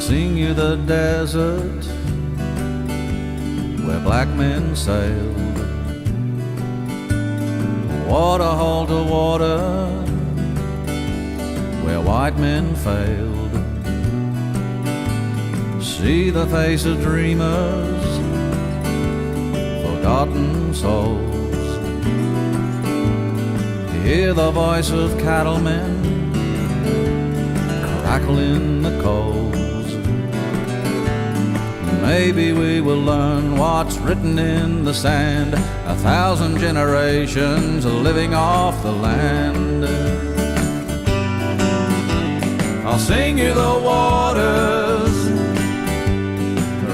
I'll sing you the desert where black men sailed, water hole to water where white men failed. See the face of dreamers, forgotten souls. Hear the voice of cattlemen crackle in the coals. Maybe we will learn what's written in the sand, 1,000 generations living off the land. I'll sing you the waters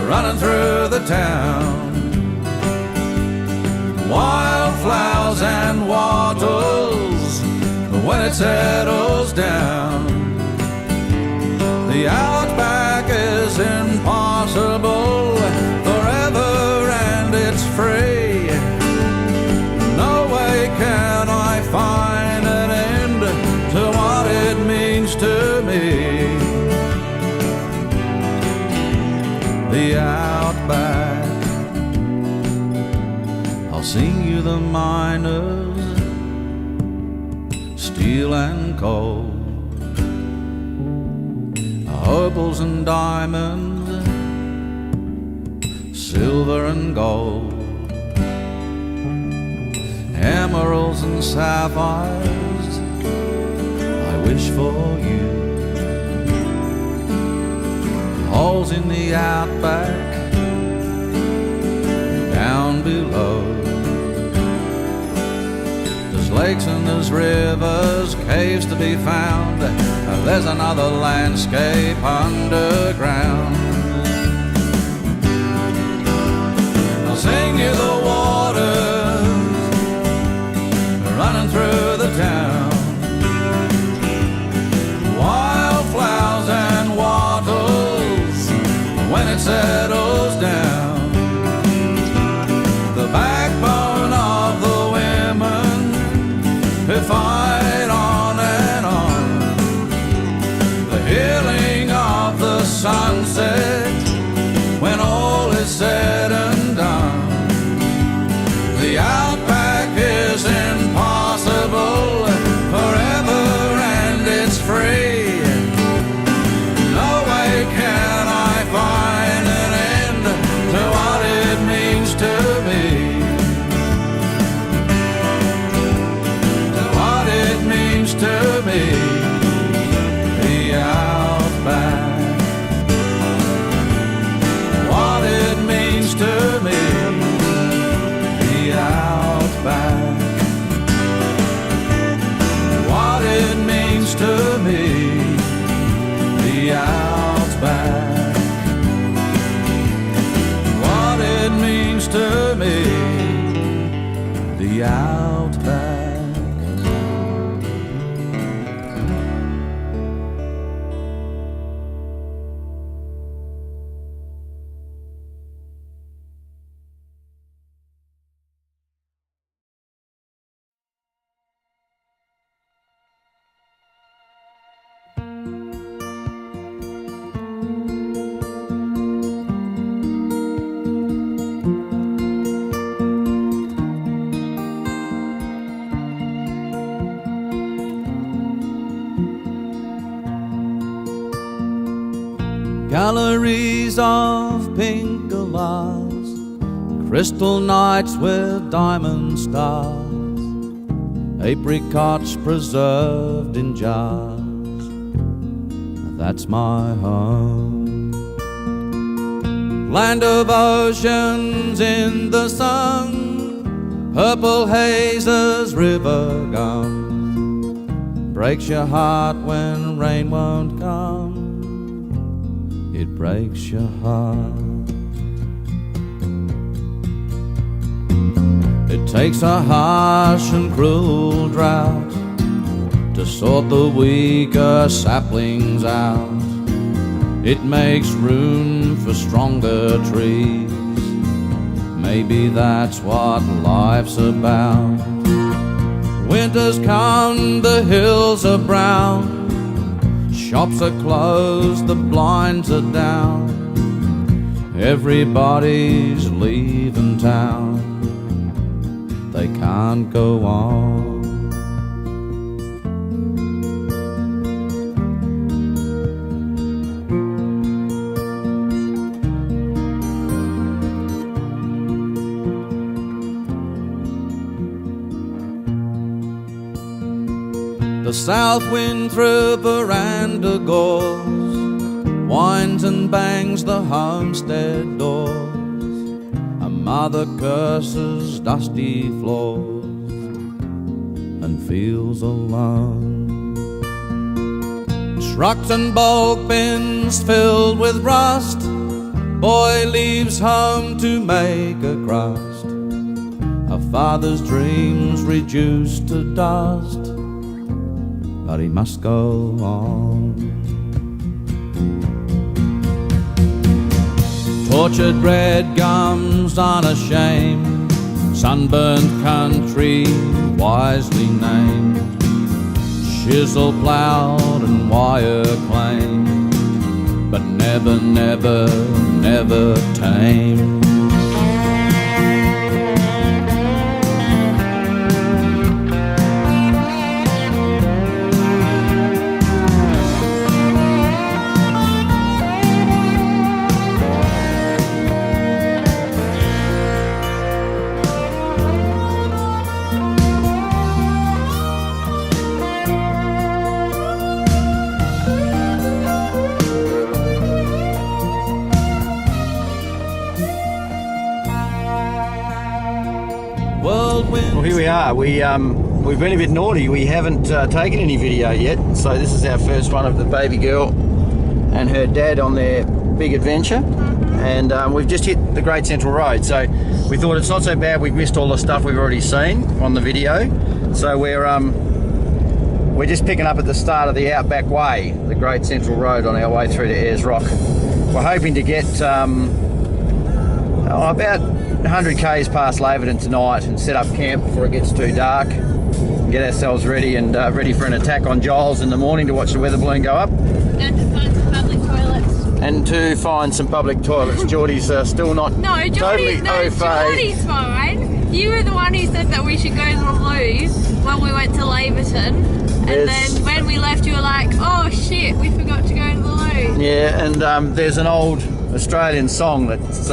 running through the town, wildflowers and wattles when it settles down. The outback is impossible forever and it's free. No way can I find an end to what it means to me. The outback, I'll sing you the miners, steel and coal, opals and diamonds, silver and gold, emeralds and sapphires, I wish for you. Holes in the outback, down below. There's lakes and there's rivers, caves to be found. There's another landscape underground. I'll sing you the waters running through the town, wildflowers and wattles when it settles down. The backbone of the women who fight on and on, the healing of the sunset when all is said and done. The outback is impossible forever and it's free. No way can I find an end to what it means to me, to what it means to me. The outback, what it means to me. The outback, what it means to me. The outback, what it means to me. The outback. Galleries of pink glass, crystal nights with diamond stars, apricots preserved in jars. That's my home. Land of oceans in the sun, purple hazes, river gum. Breaks your heart when rain won't come. It breaks your heart. It takes a harsh and cruel drought to sort the weaker saplings out. It makes room for stronger trees. Maybe that's what life's about. Winter's come, the hills are brown, shops are closed, the blinds are down, everybody's leaving town, they can't go on. The south wind through veranda gores, winds and bangs the homestead doors. A mother curses dusty floors and feels alone. Trucks and bulk bins filled with rust, boy leaves home to make a crust. A father's dreams reduced to dust, but he must go on. Tortured red gums unashamed, sunburnt country wisely named, chisel ploughed and wire claimed, but never, never, never tamed. Well, here we are. We've been a bit naughty. We haven't taken any video yet, so this is our first one of the baby girl and her dad on their big adventure. And we've just hit the Great Central Road, so we thought it's not so bad. We've missed all the stuff we've already seen on the video, so we're just picking up at the start of the Outback Way, the Great Central Road, on our way through to Ayers Rock. We're hoping to get about 100 k's past Laverton tonight and set up camp before it gets too dark, and get ourselves ready and ready for an attack on Giles in the morning to watch the weather balloon go up. And to find some public toilets. And to find some public toilets. Jordie's still not totally au fait. Jordie's fine. You were the one who said that we should go to the loo when we went to Laverton. And then when we left you were like, oh shit, we forgot to go to the loo. Yeah, and there's an old Australian song that's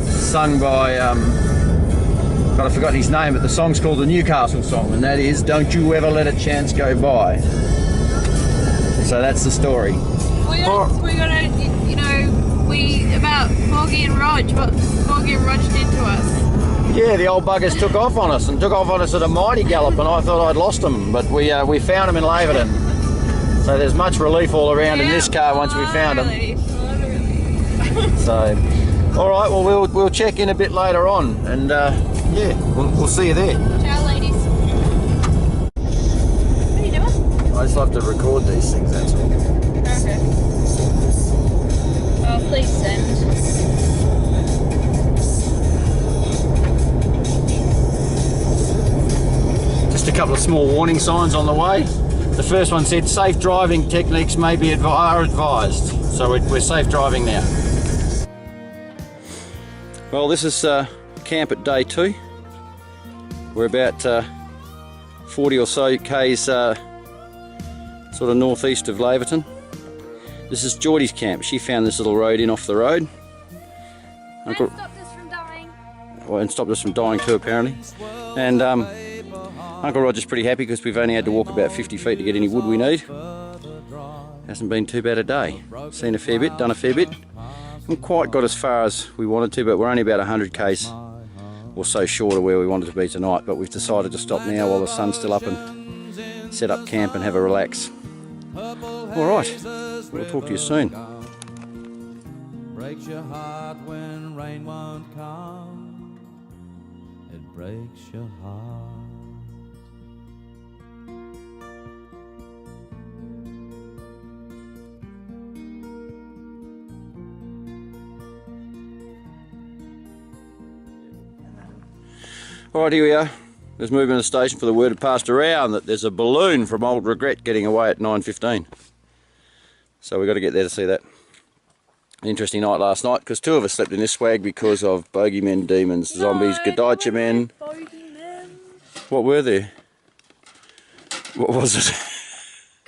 sung by, God, I've forgotten his name, but the song's called the Newcastle song, and that is, don't you ever let a chance go by. So that's the story. We're gonna, you know, about Borgie and Rog, what Borgie and Rog did to us. Yeah, the old buggers took off on us at a mighty gallop, and I thought I'd lost them, but we found them in Laverton. So there's much relief all around in this car once we found them. So, all right, well we'll check in a bit later on, and yeah, we'll see you there. Ciao, ladies. What are you doing? I just like to record these things, that's all. Okay. Oh, please send. Just a couple of small warning signs on the way. The first one said safe driving techniques are advised. So we're safe driving now. Well, this is camp at day 2. We're about 40 or so k's sort of northeast of Laverton. This is Jordie's camp. She found this little road in off the road. And stopped us from dying. Well, and stopped us from dying too, apparently. And Uncle Roger's pretty happy because we've only had to walk about 50 feet to get any wood we need. Hasn't been too bad a day. Seen a fair bit, done a fair bit. Haven't quite got as far as we wanted to, but we're only about 100 k's or so short of where we wanted to be tonight. But we've decided to stop now while the sun's still up and set up camp and have a relax. All right, we'll talk to you soon. Breaks your heart when rain won't come. It breaks your heart. Alright, here we are. There's movement at the station for the word had passed around that there's a balloon from Old Regret getting away at 9:15. So we've got to get there to see that. Interesting night last night, because 2 of us slept in this swag because of bogeymen, demons, zombies, Godicha men. What were there? What was it?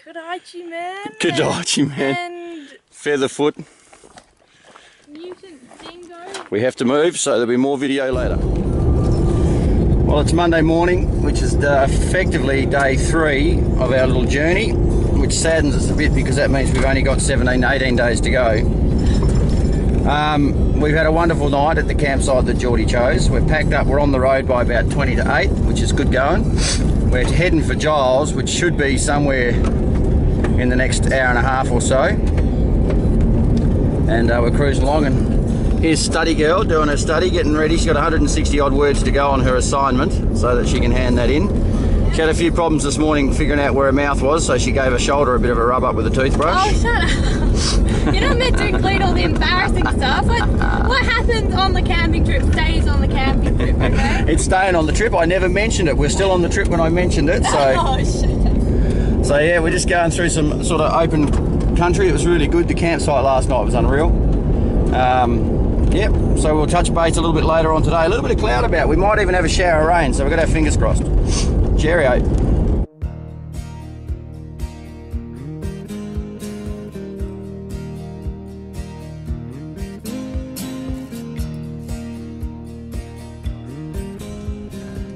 Godicha man. Godicha man. And Featherfoot. mutant dingo. We have to move, so there'll be more video later. Well, it's Monday morning, which is effectively day 3 of our little journey, which saddens us a bit because that means we've only got 17, 18 days to go. We've had a wonderful night at the campsite that Jordie chose. We're packed up, we're on the road by about 20 to 8, which is good going. We're heading for Giles, which should be somewhere in the next hour and a half or so. And we're cruising along, and here's study girl doing her study, getting ready. She's got 160 odd words to go on her assignment so that she can hand that in. She had a few problems this morning figuring out where her mouth was, so she gave her shoulder a bit of a rub up with a toothbrush. Oh, shut up. You're not meant to include all the embarrassing stuff. What happens on the camping trip stays on the camping trip, okay? It's staying on the trip. I never mentioned it. We're still on the trip when I mentioned it. So, Oh, shit. so yeah, we're just going through some sort of open country. It was really good. The campsite last night was unreal. Yep, so we'll touch base a little bit later on today. A little bit of cloud about. We might even have a shower of rain, so we've got our fingers crossed. Cheerio.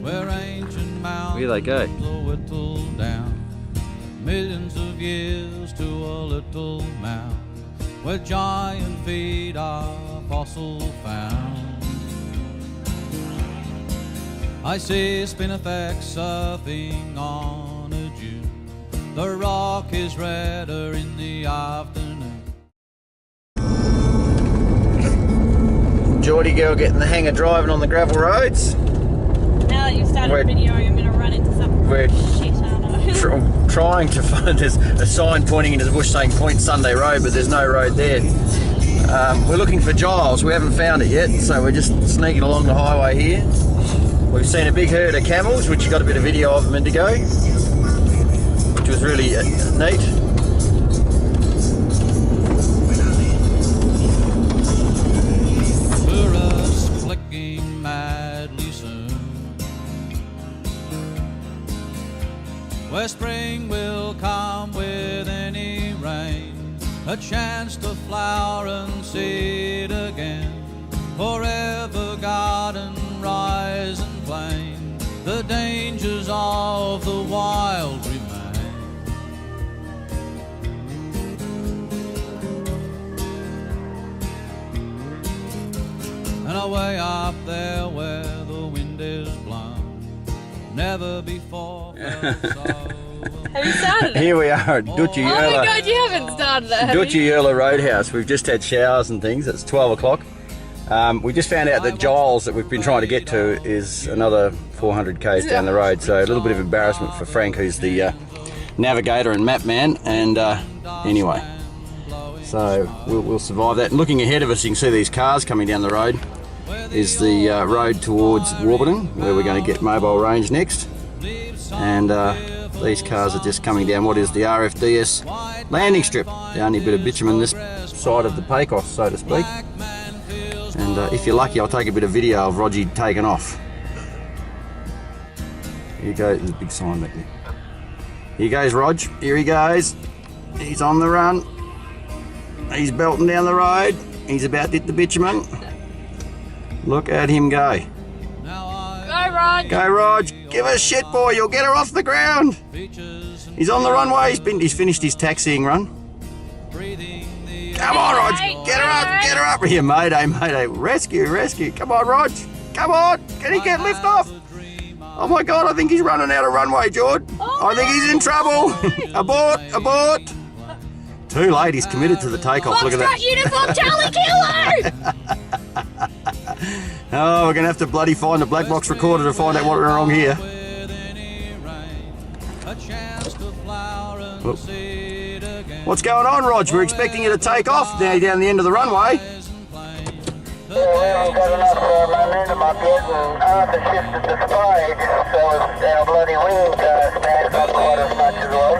Where ancient mountains Here they go. whittle down millions of years to a little mound where giant feet are fossil found. I see spinifex surfing on a dune. The rock is redder in the afternoon. Jordie girl getting the hang of driving on the gravel roads. Now that you've started We're- videoing, I'm going to run into something We're shit, aren't I? trying to find, there's a sign pointing into the bush saying Point Sunday Road, but there's no road there. We're looking for Giles. We haven't found it yet, so we're just sneaking along the highway here. We've seen a big herd of camels, which you got a bit of video of them Indigo, which was really neat. Tourists flicking madly soon, where spring will come with any rain, a chance to flower and seed again, forever garden, rise and plain, the dangers of the wild remain. And away up there where the wind is blown, never before felt so. Have you started it? Here we are at Dutchy Oh my Erla. god, you haven't started it, have you? Dutchy Erla Roadhouse. We've just had showers and things. It's 12 o'clock. We just found out that Giles that we've been trying to get to is another 400 k's down the road. So a little bit of embarrassment for Frank, who's the navigator and map man. And anyway, so we'll survive that. And looking ahead of us, you can see these cars coming down the road. Is the road towards Warburton, where we're going to get mobile range next. And these cars are just coming down what is the RFDS landing strip, the only bit of bitumen this side of the Paycos, so to speak. And if you're lucky, I'll take a bit of video of Rogie taking off. Here you go, there's a big sign back there. Here goes Rog, here he goes. He's on the run. He's belting down the road. He's about to hit the bitumen. Look at him go. Go, Rod. Go Rog, give us shit boy, you'll get her off the ground. He's on the runway, he's finished his taxiing run. Come on Rog, get her up here, mayday, rescue, come on Rog, come on, can he get lift off? Oh my god, I think he's running out of runway, Jord. I think he's in trouble. Abort. Too late, he's committed to the takeoff, look at that. Uniform Charlie Kilo! Oh, we're going to have to bloody find the black box recorder to find out what went wrong here. Oh. What's going on, Rog? We're expecting you to take off down the end of the runway. Yeah, we haven't got enough momentum up yet, and Arthur shifted the stage, so our bloody wing stands up quite as much as well.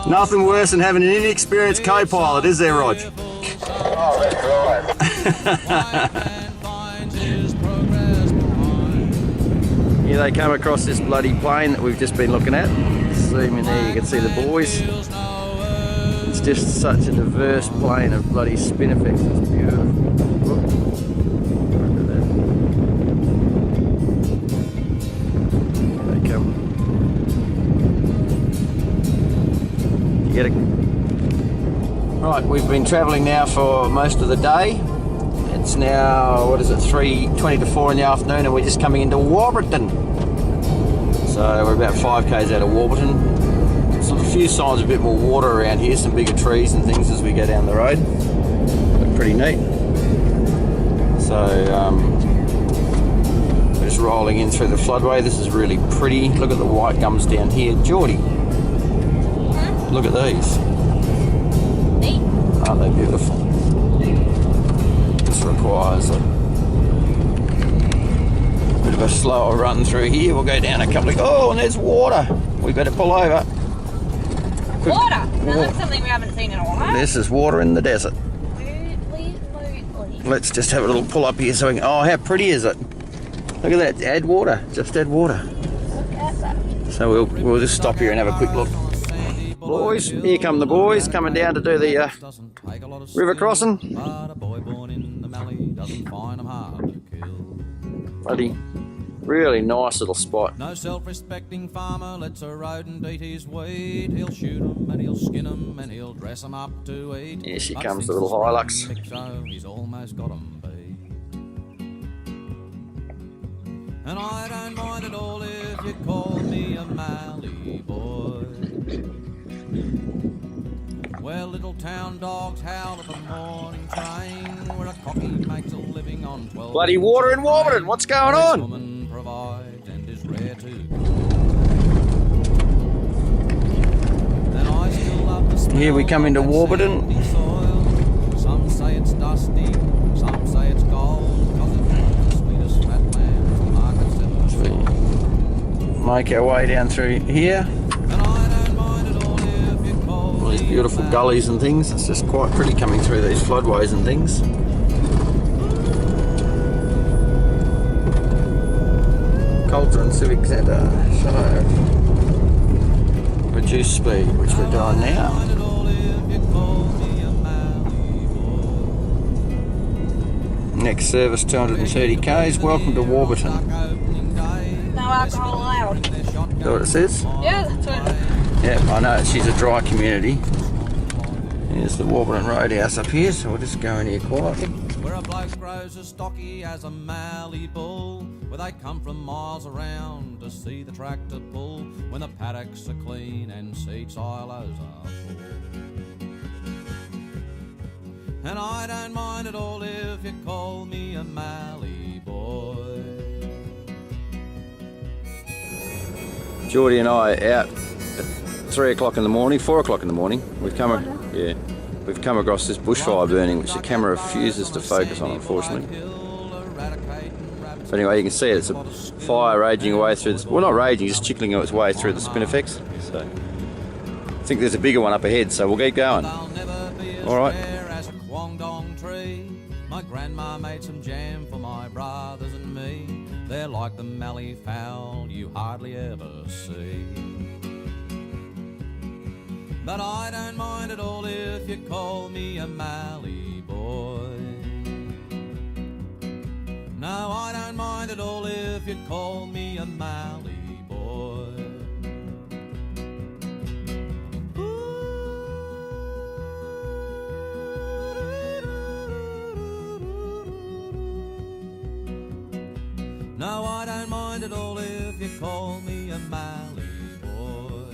Nothing worse than having an inexperienced co-pilot, is there, Rog? Oh, that's right. Here they come across this bloody plane that we've just been looking at. Zoom in there, you can see the boys. It's just such a diverse plane of bloody spin effects. It's beautiful. Look at that. Here they come. You get it. Right, we've been travelling now for most of the day. It's now, what is it, 3:20 to 4 in the afternoon, and we're just coming into Warburton. So we're about 5 k's out of Warburton. There's a few signs of a bit more water around here, some bigger trees and things as we go down the road. Look pretty neat. So we're just rolling in through the floodway. This is really pretty. Look at the white gums down here. Jordie, look at these. Neat. Aren't they beautiful? This requires a bit of a slower run through here. We'll go down a couple of... Oh, and there's water. We better pull over. Water. Now that's something we haven't seen in a while. This is water in the desert. Moodly. Let's just have a little pull up here so we can... Oh, how pretty is it? Look at that. Add water. Just add water. Look at that. So we'll just stop here and have a quick look. Boys, here come the boys coming down to do the river crossing. Bloody really nice little spot. No self-respecting farmer lets a rodent eat his wheat. He'll shoot 'em and he'll skin 'em and he'll dress 'em up to eat. Here she comes, the little Hilux. So he's almost got 'em beat. And I don't mind at all if you call me a Mallee boy. Where little town dogs howl at the morning train, where a cocky makes a living on 12. Bloody water in Warburton, what's going on? Woman provides and is rare too. And I still love the smell. Here we come into Warburton. Soil. Some say it's dusty, some say it's gold, 'cause it's the sweetest fat land the market's ever sold. Make our way down through here. And I don't mind at all if you call All these me beautiful a gullies and things. It's just quite pretty coming through these floodways and things. Culture and Civic Centre. So, reduce speed, which we're doing now. Next service 230 k's. Welcome to Warburton. No alcohol allowed. Is that what it says? Yeah, that's what. Yeah, I know. She's a dry community. Here's the Warburton Roadhouse up here, so we'll just go in here quietly. Where a bloke grows as stocky as a Mallee bull, where they come from miles around to see the tractor pull, when the paddocks are clean and seed silos are full. And I don't mind at all if you call me a Mallee boy. Jordie and I are out at 3 o'clock in the morning, 4 o'clock in the morning. We've come across this bushfire burning, which the camera refuses to focus on, unfortunately. But anyway, you can see it. It's a fire raging away through this. Well, not raging, just chickling its way through the spin effects. So I think there's a bigger one up ahead, so we'll keep going. All right. My grandma made some jam for my brothers and me. They're like the Mallee fowl you hardly ever see. But I don't mind at all if you call me a Mallee boy. No, I don't mind at all if you call me a Mallee boy. No, I don't mind at all if you call me a Mallee boy.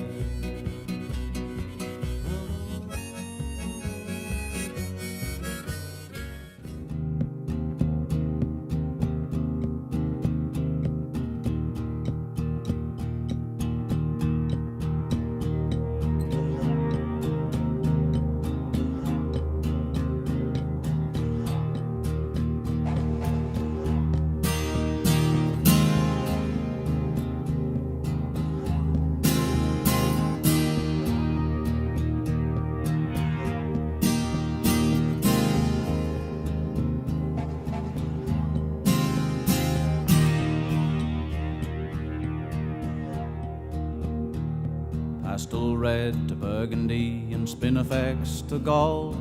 pastel red to burgundy and spinifex to gold.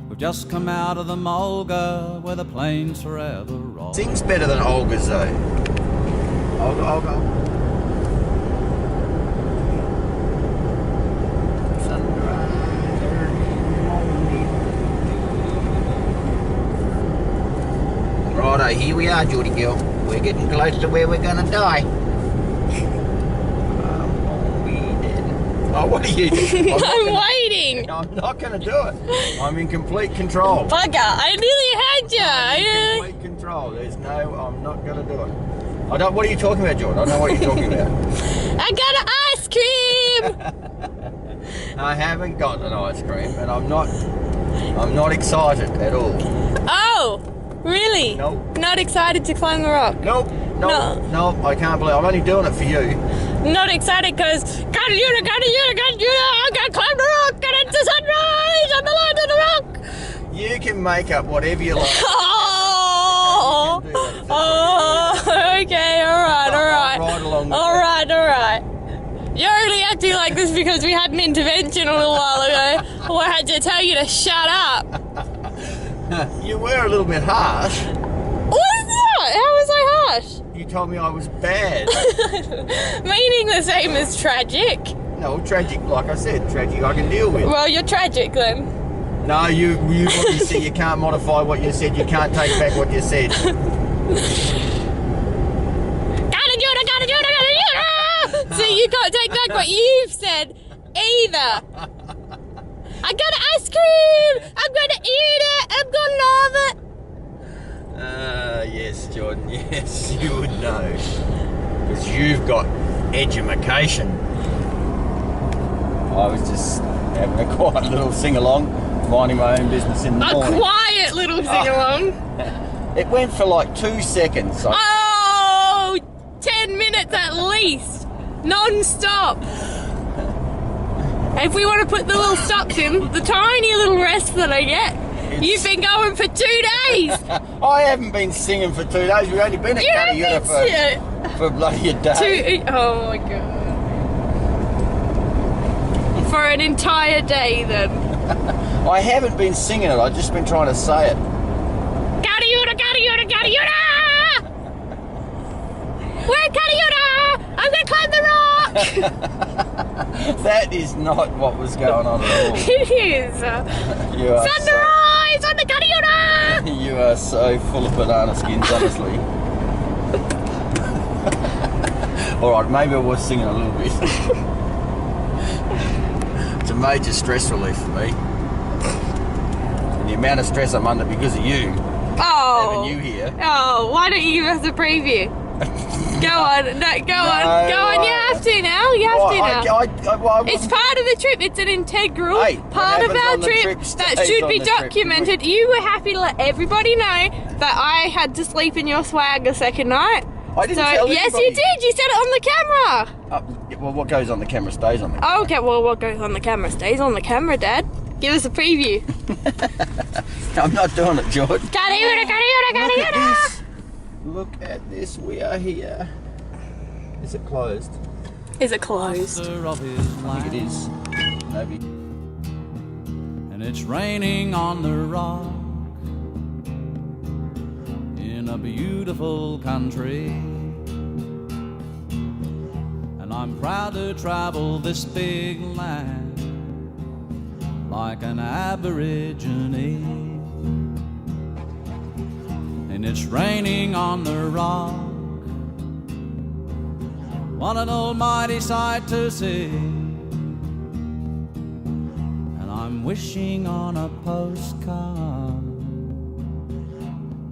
We've just come out of the Mulga where the plains forever roll. Sings better than Olga's though. Olga. Righto, here we are, Jordie girl. We're getting close to where we're gonna die. Oh, what are you doing? I'm waiting. I'm not going to do it. I'm in complete control. Bugger, I nearly had you. I'm in complete control. I'm not going to do it. What are you talking about, Jordan? I don't know what you're talking about. I got an ice cream. I haven't got an ice cream, and I'm not excited at all. Oh, really? Nope. Not excited to climb the rock? Nope, I can't believe I'm only doing it for you. Not excited because I'm gonna climb the rock, and it's the sunrise on the line of the rock. You can make up whatever you like. Okay, alright. Right along with Alright. You're only acting like this because we had an intervention a little while ago. Or I had to tell you to shut up. You were a little bit harsh. What is that? How was I harsh? You told me I was bad. Meaning the same as tragic. No, tragic, like I said, tragic I can deal with. Well, you're tragic then. No, you obviously you can't modify what you said. You can't take back what you said. So you can't take back what you've said either. I got an ice cream. I'm gonna eat it. I'm gonna love it. Yes, Jordan. Yes, you would know, because you've got education. I was just having a quiet little sing-along, minding my own business in the morning. A quiet little sing-along? It went for like 2 seconds. 10 minutes at least. Non-stop. If we want to put the little stops in, the tiny little rest that I get, you've been going for 2 days. I haven't been singing for 2 days. We've only been at Cuttiutta for bloody a day. Oh my god. For an entire day then. I haven't been singing it, I've just been trying to say it. Cuttiutta! We're at Cuttiutta! I'm gonna climb the rock! That is not what was going on at all. It is. You are Sunrise on the Cuttiutta! You are so full of banana skins, honestly. Alright, maybe I was singing a little bit. It's a major stress relief for me. And the amount of stress I'm under because of you. Having you here. Oh, why don't you give us a preview? Go on. You have to now. It's part of the trip. It's an integral part of our trip that should be documented. You were happy to let everybody know that I had to sleep in your swag the second night. I didn't tell yes, anybody. you did. You said it on the camera. Well, what goes on the camera stays on the camera. Okay, well, what goes on the camera stays on the camera, Dad. Give us a preview. I'm not doing it, George. Cuttiutta! Look at this. We are here. Is it closed? Is it closed? I think it is. Maybe. And it's raining on the rock in a beautiful country. And I'm proud to travel this big land like an Aborigine. And it's raining on the rock, what an almighty sight to see. And I'm wishing on a postcard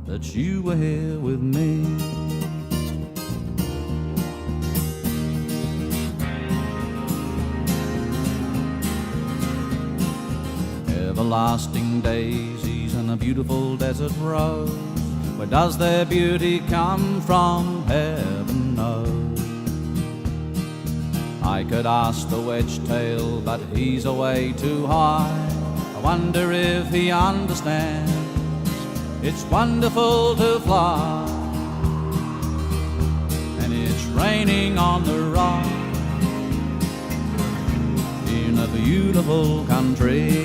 that you were here with me. Everlasting daisies and a beautiful desert rose, where does their beauty come from? Heaven knows. I could ask the wedge-tail, but he's away too high. I wonder if he understands it's wonderful to fly. And it's raining on the rock beautiful country.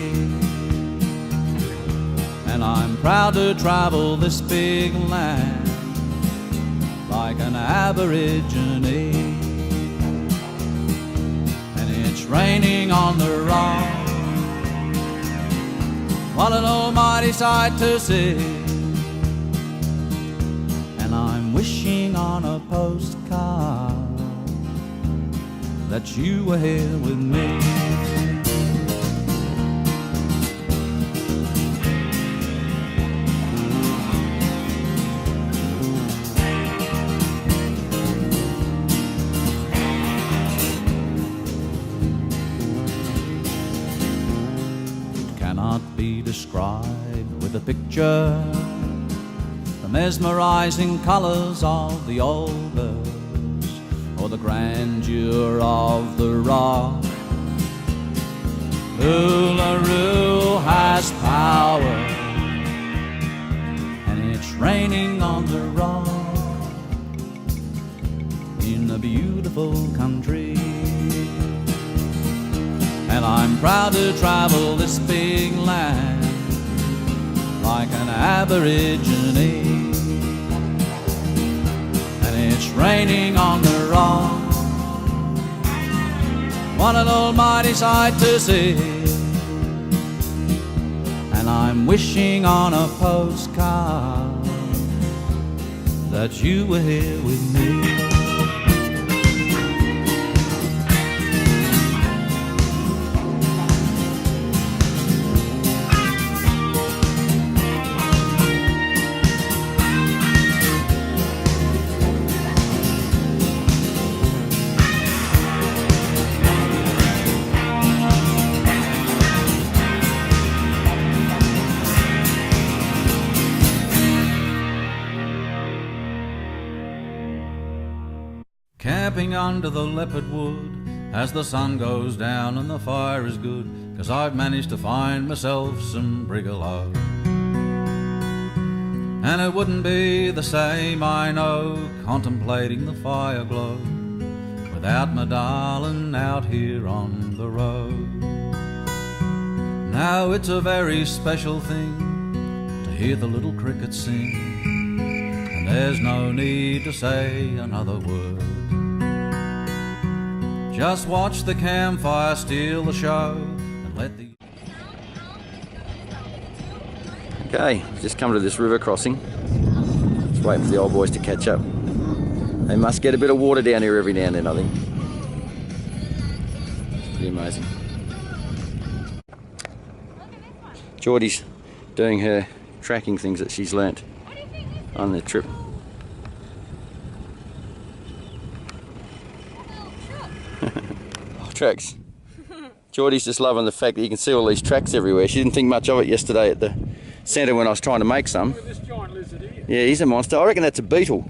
And I'm proud to travel this big land like an Aborigine. And it's raining on the rock, what an almighty sight to see. And I'm wishing on a postcard that you were here with me. Cannot be described with a picture, the mesmerizing colors of the old birds, or the grandeur of the rock. Uluru has power, and it's raining on the rock in a beautiful country. And I'm proud to travel this big land like an Aborigine. And it's raining on the rock, what an almighty sight to see. And I'm wishing on a postcard that you were here with me. Camping under the leopard wood as the sun goes down and the fire is good, 'cause I've managed to find myself some brigalow. And it wouldn't be the same, I know, contemplating the fire glow without my darling out here on the road. Now it's a very special thing to hear the little crickets sing, and there's no need to say another word. Just watch the campfire steal the show and let the... Okay, just come to this river crossing. Just waiting for the old boys to catch up. They must get a bit of water down here every now and then, I think. It's pretty amazing. Jordie's doing her tracking things that she's learnt on the trip. Tracks. Jordie's just loving the fact that you can see all these tracks everywhere. She didn't think much of it yesterday at the centre when I was trying to make some. Look at this giant lizard here. Yeah, he's a monster. I reckon that's a beetle.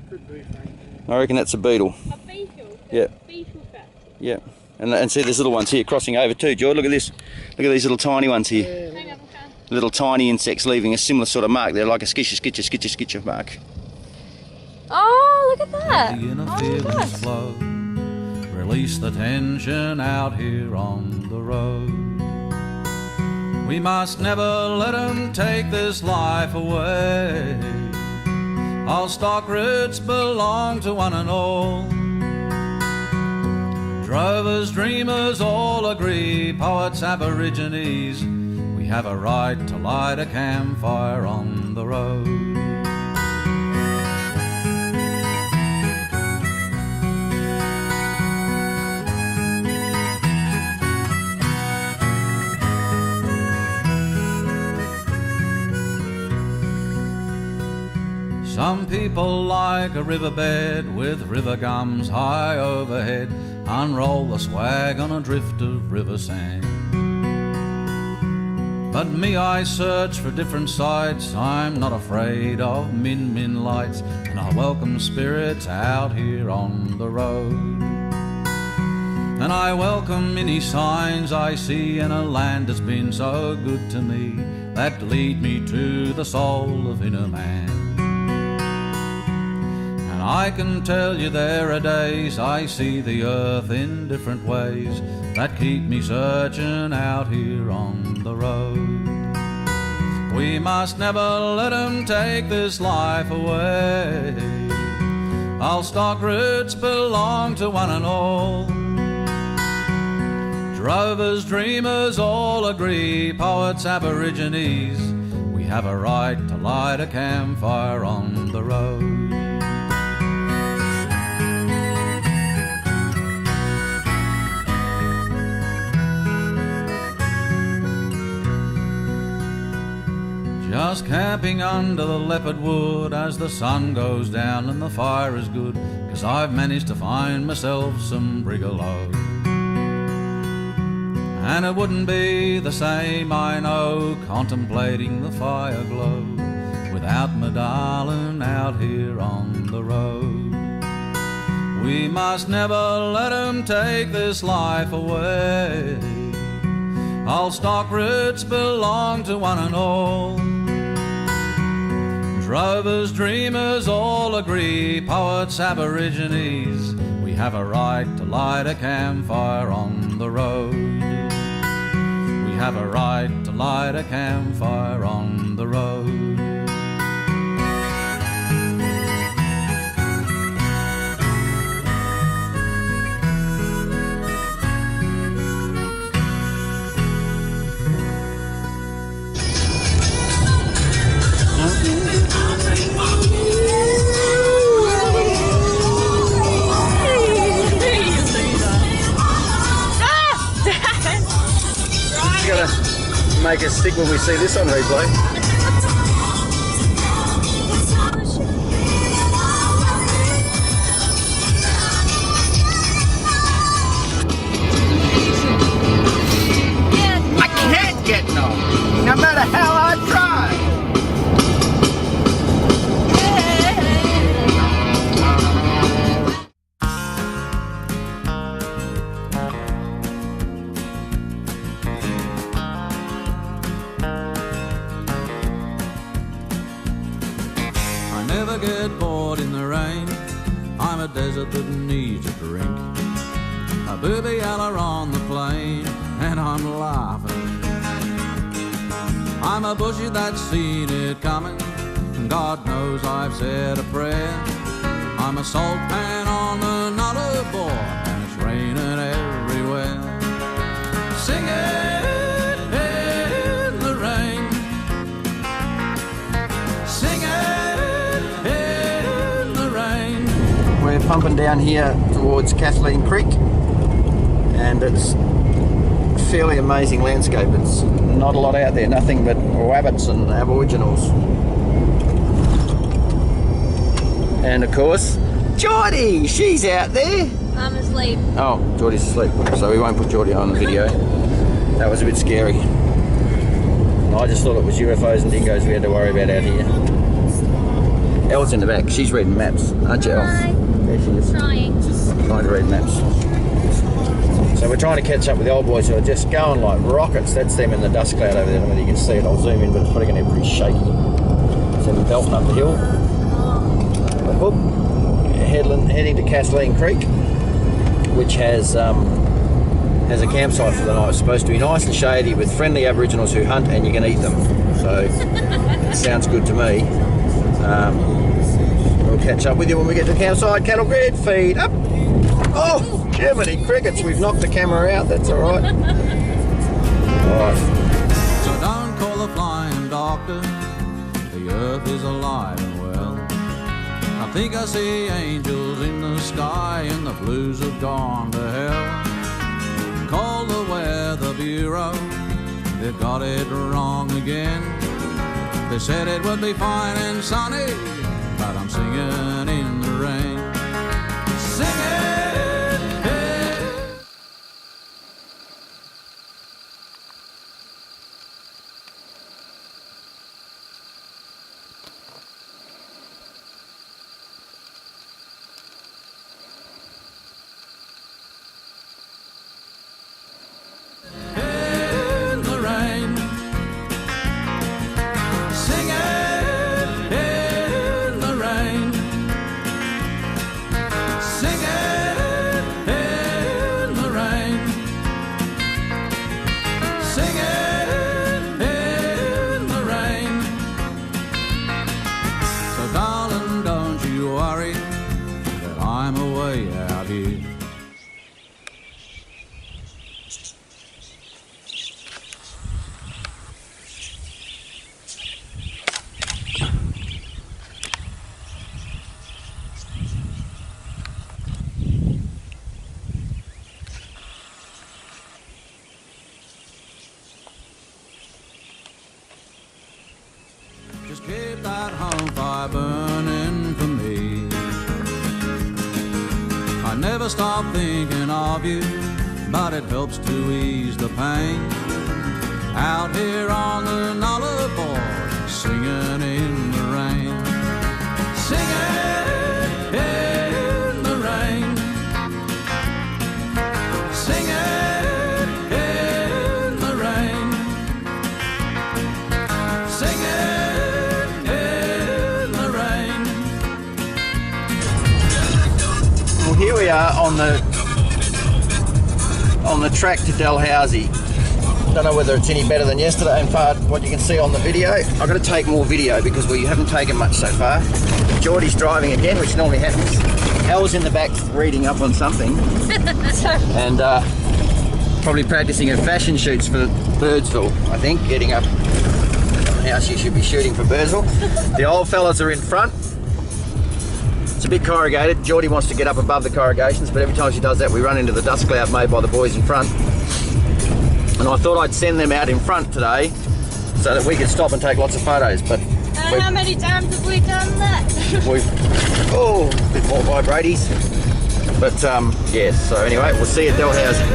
Could be, Frank. I reckon that's a beetle. A beetle? Yeah. Beetle factory. Yeah. And see there's little ones here crossing over too, George. Look at this. Look at these little tiny ones here. Yeah. Hang on, okay. Little tiny insects leaving a similar sort of mark. They're like a skitcher mark. Oh, look at that. The inner Oh, feelings nice. flow, release the tension out here on the road. We must never let them take this life away. All stock routes belong to one and all. Drovers, dreamers all agree, poets, aborigines, we have a right to light a campfire on the road. Some people like a riverbed with river gums high overhead, unroll the swag on a drift of river sand. But me, I search for different sights, I'm not afraid of min lights, and I welcome spirits out here on the road. And I welcome any signs I see in a land that's been so good to me, that lead me to the soul of inner man. I can tell you there are days I see the earth in different ways that keep me searching out here on the road. We must never let 'em take this life away. All stock routes belong to one and all. Drovers, dreamers all agree, poets, aborigines, we have a right to light a campfire on the road. Just camping under the leopard wood as the sun goes down and the fire is good, 'cause I've managed to find myself some brigalow. And it wouldn't be the same, I know, contemplating the fire glow without my darling out here on the road. We must never let 'em take this life away. All stock routes belong to one and all. Drovers, dreamers all agree, poets, aborigines, we have a right to light a campfire on the road. We have a right to light a campfire on the road. Make us sick when we see this on replay. I can't get no, no matter how I try. Never get bored in the rain, I'm a desert that needs a drink. A booby yeller on the plain, and I'm laughing. I'm a bushy that's seen it coming, and God knows I've said a prayer. I'm a salt pan on another board, and it's raining everywhere. Sing it in the rain, sing it in the rain. We're pumping down here towards Kathleen Creek, and it's a fairly amazing landscape. It's not a lot out there, nothing but rabbits and aboriginals. And of course, Jordie, she's out there. I'm asleep. Oh, Jordie's asleep, so we won't put Jordie on the video. That was a bit scary. I just thought it was UFOs and dingoes we had to worry about out here. Elle's in the back. She's reading maps, aren't you, Elle? Hi. There she is. Trying. Trying to read maps. So we're trying to catch up with the old boys who are just going like rockets. That's them in the dust cloud over there. I don't know whether you can see it. I'll zoom in, but it's probably going to be pretty shaky. So we're belting up the hill. Whoop. Heading to Kathleen Creek, which has a campsite for the night. It's supposed to be nice and shady with friendly Aboriginals who hunt and you can eat them. So it sounds good to me. We'll catch up with you when we get to the campsite. Cattle grid, feed up. Oh, Germany crickets. We've knocked the camera out. That's all right. All right. So don't call the flying doctor. The earth is alive and well. I think I see angels in the sky and the blues have gone to hell. Call the Weather Bureau, they've got it wrong again. They said it would be fine and sunny, but I'm singing in the rain. Sing it, hey. In the rain, sing it in the rain. never stop thinking of you, but it helps to ease the pain. Out here on the Nullarbor, singing in the rain. Singing in the rain. Singing in the rain. Singing in the rain. Well, here we are on the track to Dalhousie. Don't know whether it's any better than yesterday. In fact, what you can see on the video, I've got to take more video because we haven't taken much so far. Jordie's driving again, which normally happens. Elle's in the back reading up on something. And probably practicing her fashion shoots for Birdsville, I think, getting up how she should be shooting for Birdsville. The old fellas are in front. It's a bit corrugated. Jordie wants to get up above the corrugations, but every time she does that, we run into the dust cloud made by the boys in front. And I thought I'd send them out in front today so that we could stop and take lots of photos. But how many times have we done that? We've a bit more vibraties. But yes, so anyway, we'll see you at Dalhousie.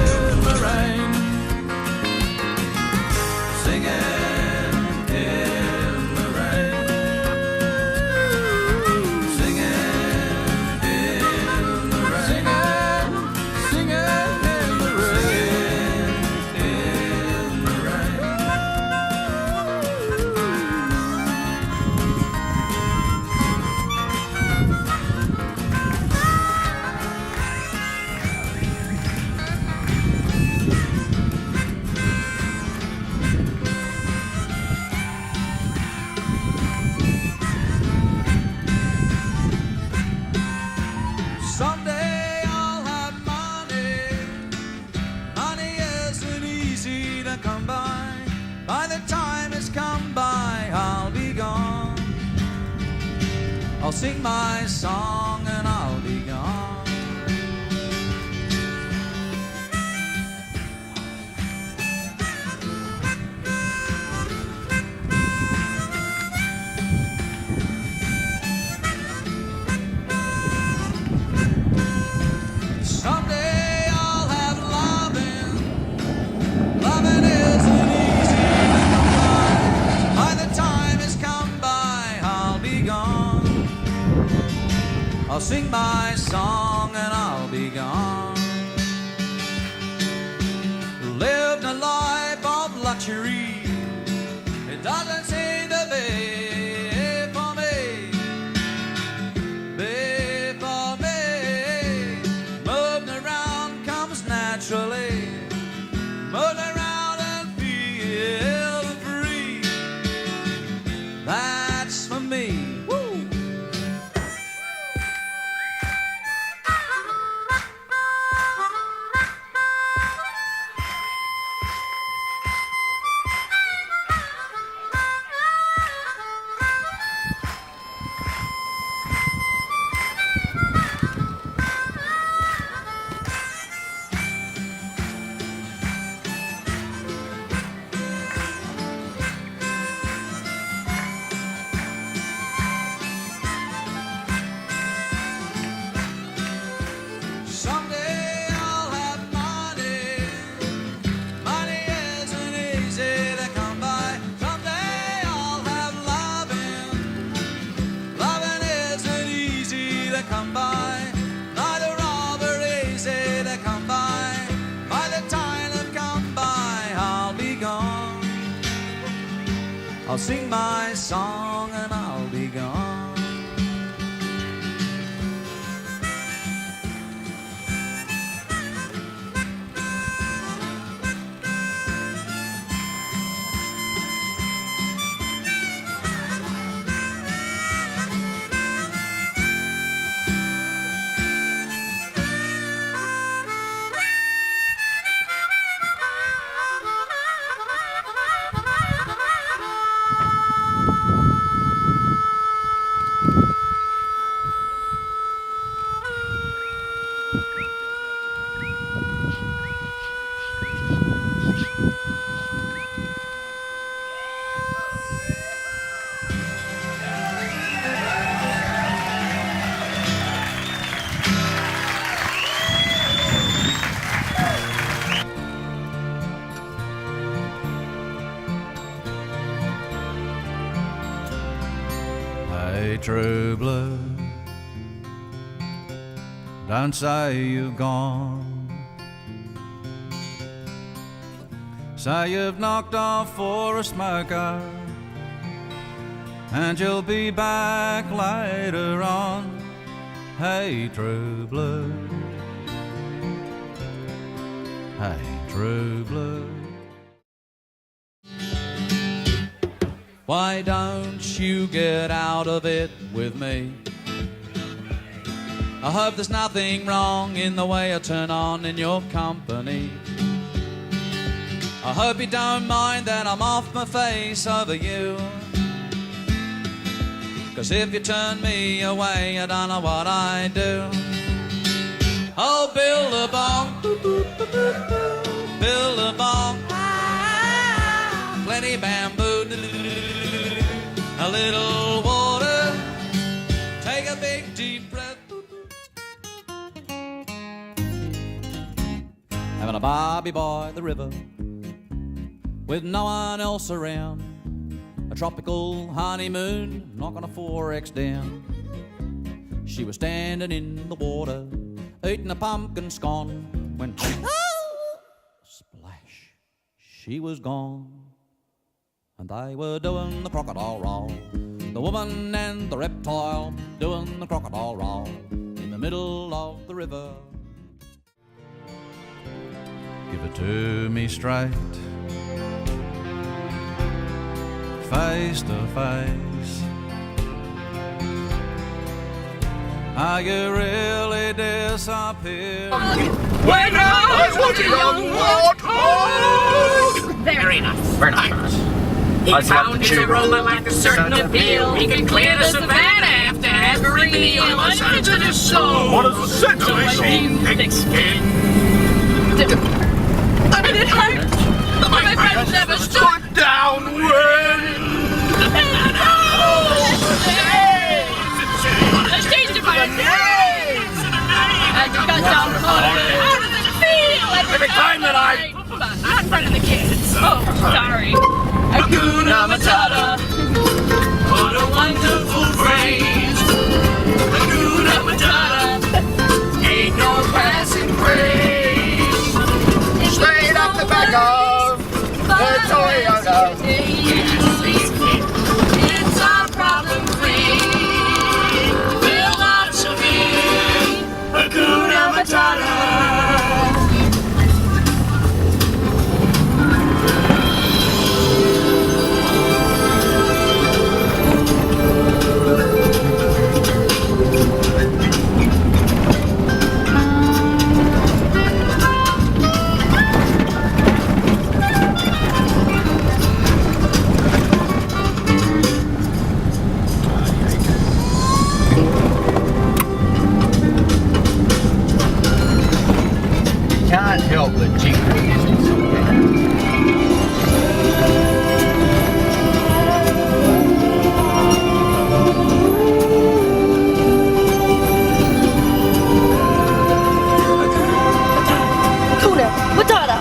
Someday I'll have money. Money isn't easy to come by. By the time it's come by, I'll be gone. I'll sing my song and I'll be gone. Someday I'll have loving. Loving isn't easy to come by. By the time it's come by, I'll be gone. I'll sing my song and I'll be gone. Lived a life of luxury. It doesn't seem to be for me. Be for me. Moving around comes naturally. Moving around and feel free. That's for me. Woo! Someday I'll have money. Money isn't easy to come by. Someday I'll have loving. Loving isn't easy to come by. Neither of are easy to come by. By the time they've come by, I'll be gone. I'll sing my song and I'll be gone. true blue, don't say you've gone. Say you've knocked off for a smoker, and you'll be back later on. Hey, true blue, hey, true blue. Why don't you get out of it with me? I hope there's nothing wrong in the way I turn on in your company. I hope you don't mind that I'm off my face over you. 'Cause if you turn me away, I don't know what I'd do. Oh, build a bomb, build a bomb, plenty bamboo, a little water, take a big deep breath. Having a Bobby boy at the river, with no one else around. A tropical honeymoon, knocking a 4X down. She was standing in the water, eating a pumpkin scone, when splash, she was gone. And they were doing the crocodile roll, the woman and the reptile doing the crocodile roll in the middle of the river. Give it to me straight, face to face. Are you really disappeared? When I was a young warthog! Very nice. Very nice. He found his aroma like a certain appeal. He could clear the savannah after every meal. A sensitive soul. What is a sensitive soul? Thick skin. And it hurt. My friends never stood downwind. Let's change it by a name. And you got down hard. How does it feel Every time that I... Not in front of the kids. Oh, sorry. Hakuna Matata. What a wonderful phrase. Hakuna Matata. Ain't no passing craze. Straight up the back of the Toyota. It's our problem-free philosophy. Hakuna Matata. Can't help but jingle business. Hakuna Matata.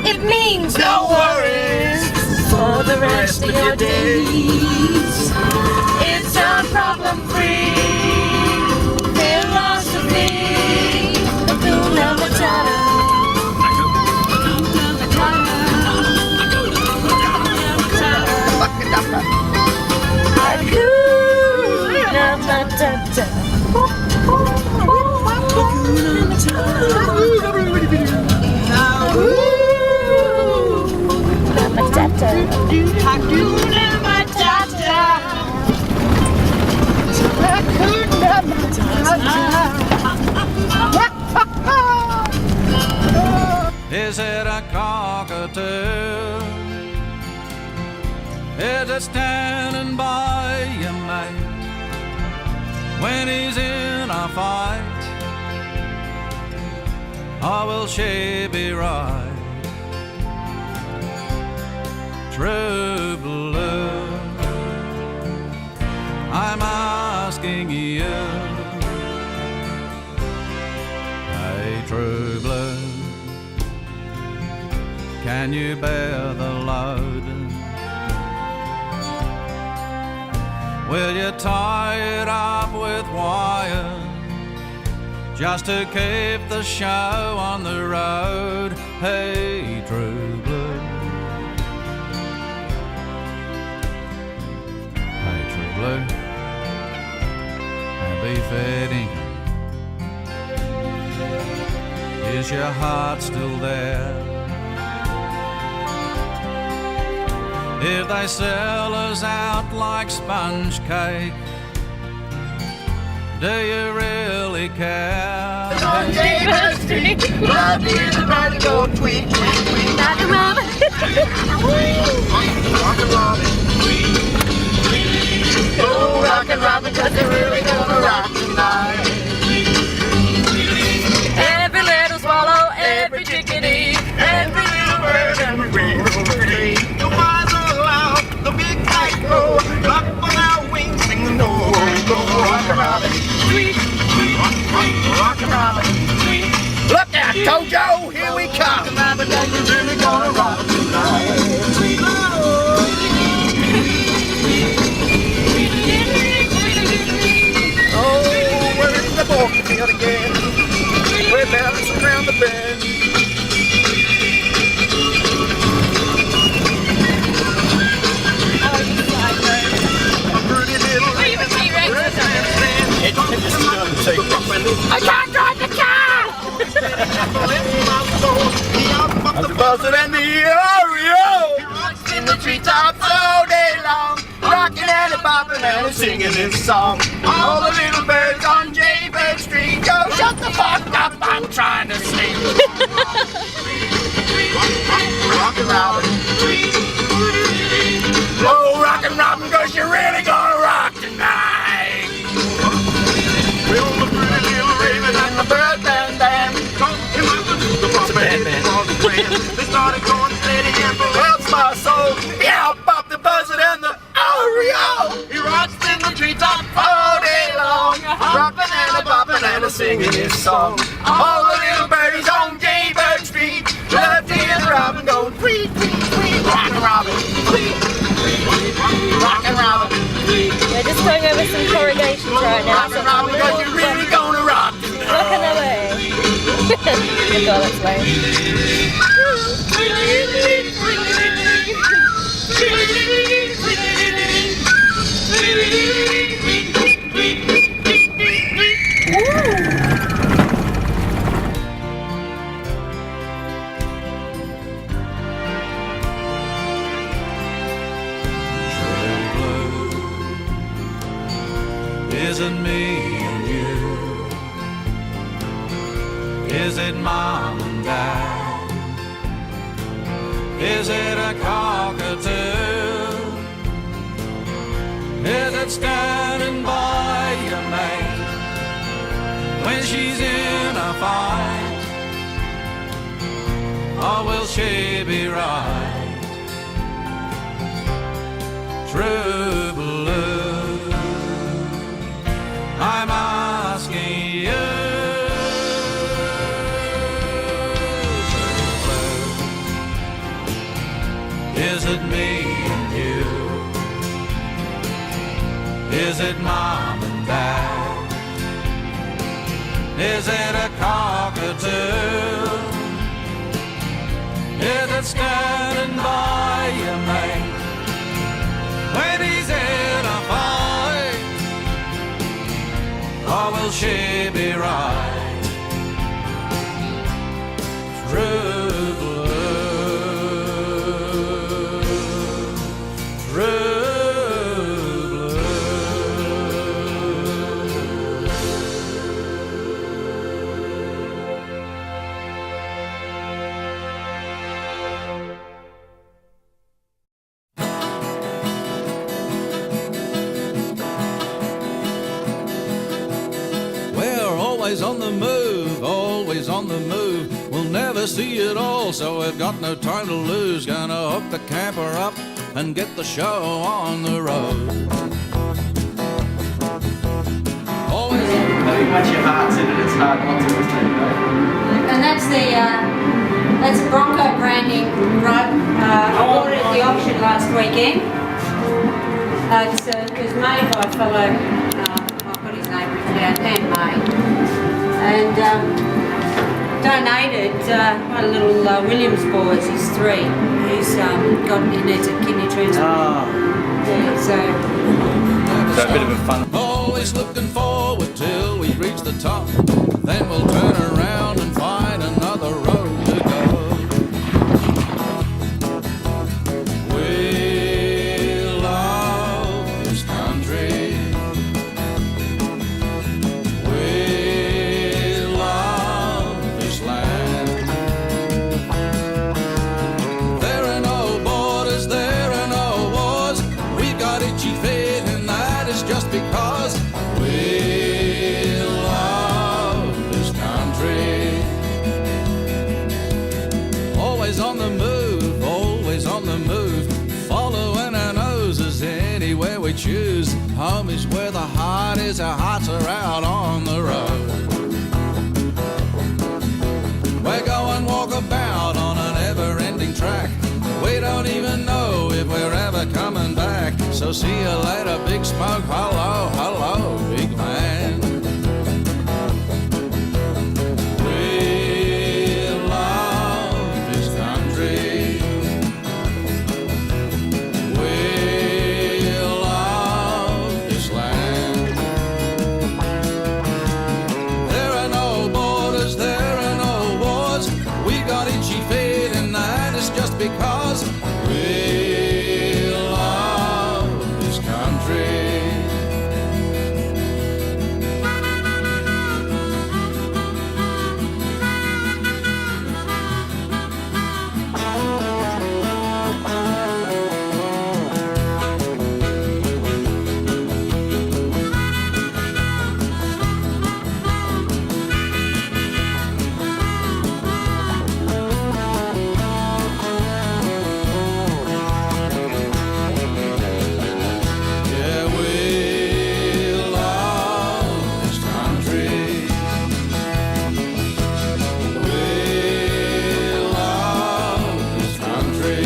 It means No worries for the rest of your days. It's our problem-free philosophy. Hakuna Matata. Hakuna Matata. Hakuna Matata. Is it a cockatoo? Is it standing by your mate when he's in a fight? Or will she be right? True blue, I'm asking you. Hey, true blue, can you bear the load? Will you tie it up with wire just to keep the show on the road? Hey, true blue. Hey, true blue. And be fitting. Is your heart still there? If they sell us out like sponge cake, do you really care? On David Street, love you, the body go tweet, tweet, tweet. Rock and Robin. Rock and Robin. Oh, Rock and Robin, 'cause they're really gonna rock tonight. Every little swallow, every chickadee, every little bird, Every rainbow tree. The wise are loud, the big kite go, up on our wings, sing the no, go, Rock and Robin. Tweet, tweet, Rock and Robin. Tweet. Look out, Tojo, here we come. Rock and Robin, 'cause we're really gonna rock tonight. Oh, we're in the Borgie field again. We're bouncing around the bend. A pretty little raven. I can't drive the car! The buzzard and the Oreo. He rocks in the treetops all day long, rocking and a bopping and a singing this song. All the little birds on Jaybird Street go, shut the fuck up, I'm trying to sleep. Rockin' Robin. Oh, Rockin' Robin, 'cause you're really gonna rock tonight. Well, the pretty little raven and the bird band band. It's a band band. They started going steady and bells my soul. Yeah, Bob the buzzard and the Oreo. He rocks in the treetop all day long, rockin' and a boppin' and a singing his song. All the little birdies on Jaybird Street love to hear the robin go tweet, tweet, tweet. Rockin' Robin, tweet, tweet, Rockin' Robin. We're just going over some corrugations right now. Rockin' Robin, 'cause you're really gonna rock tonight. Rockin' away. Good God, that's lame. Is it me and you? Is it mom and dad? Is it a cockatoo? Is it standing by your mate when she's in a fight? Or will she be right? True blue, I'm asking you. Is it me and you? Is it mom and dad? Is it a cockatoo? Is it standing by your mate when he's in a fight? Or will she be right? True blue, true. Always on the move, always on the move. We'll never see it all, so we've got no time to lose. Gonna hook the camper up and get the show on the road. Always on. I think once your heart's in it, it's hard not to, isn't it? And that's Bronco branding rug. I bought it at the auction last weekend. It was made by a fellow, I've got his name written down, handmade, and donated one of the little Williams boys, he's 3, who's he needs a kidney transplant. Yeah, So a bit of a fun. Always looking forward till we reach the top. Then we'll turn around and find another road to go. We love this country. We love this land. There are no borders, there are no wars. We've got itchy feet, and that is just because we love this country. Always on the move, always on the move, following our noses anywhere we choose. Home is where the heart is, our hearts are out on the road. We're going walkabout on an ever-ending track. We don't even know if we're ever coming back. So see you later, Big Smoke. Hello, hello, big man. We love this country. We love this land. There are no borders, there are no wars. We got itchy feet, and that is just because we love this country. Yeah, we love this country. We love this country.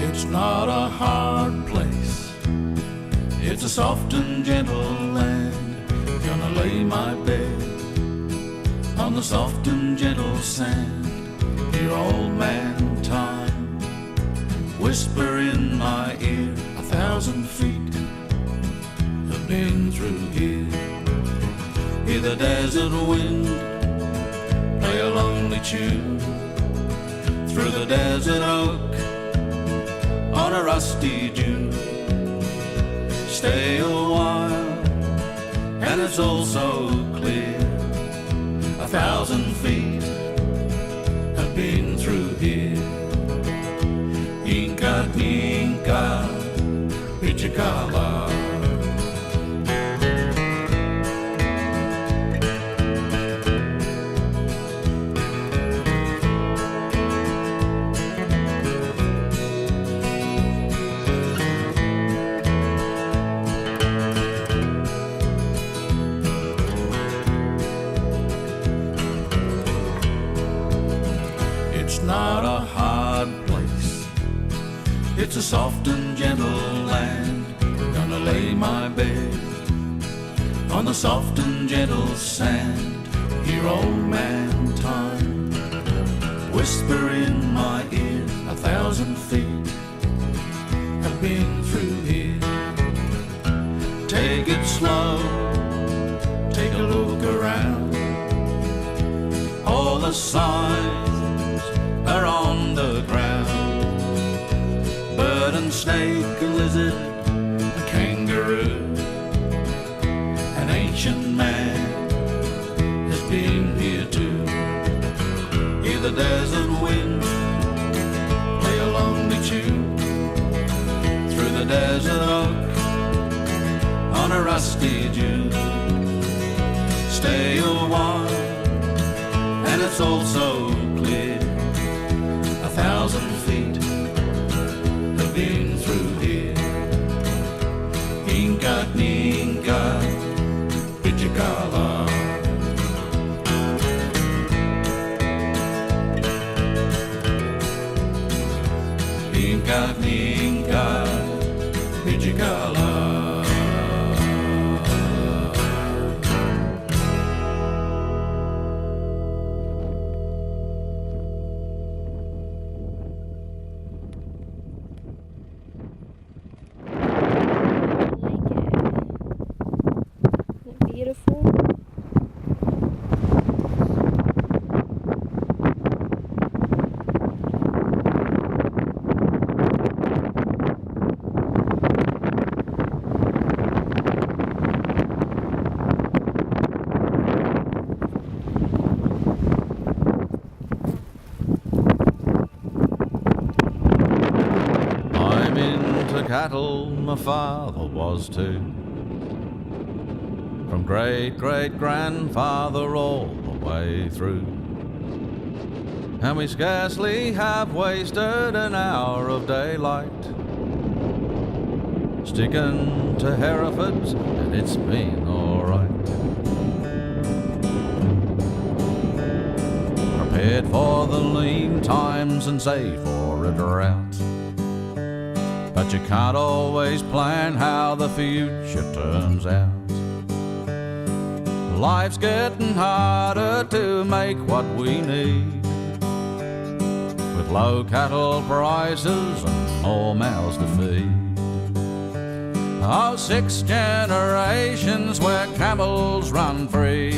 It's not a hard place. It's a soft and gentle land. Gonna lay my bed on the soft and gentle sand. Hear old man time whisper in my ear. 1,000 feet have been through here. Hear the desert wind play a lonely tune through the desert oak on a rusty dune. Stay a while, and it's all so clear. 1,000 feet have been through here. Inca, Inca, Pichicala. It's not a hard place. It's a soft and gentle land. Gonna lay my bed on the soft and gentle sand. Hear old man time whisper in my ear. 1,000 feet have been through here. Take it slow, take a look around. All the signs are on the ground. Bird and snake, a lizard, a kangaroo. An ancient man has been here too. Hear the desert wind play a lonely tune through the desert oak on a rusty dune. Stay a while, and it's all so clear. 1,000 feet have been through here. Ninka, Pijikala. Beautiful. I'm into cattle, my father was too. From great-great-grandfather all the way through. And we scarcely have wasted an hour of daylight sticking to Herefords, and it's been alright. Prepared for the lean times and save for a drought. But you can't always plan how the future turns out. Life's getting harder to make what we need, with low cattle prices and more mouths to feed. Oh, 6 generations where camels run free.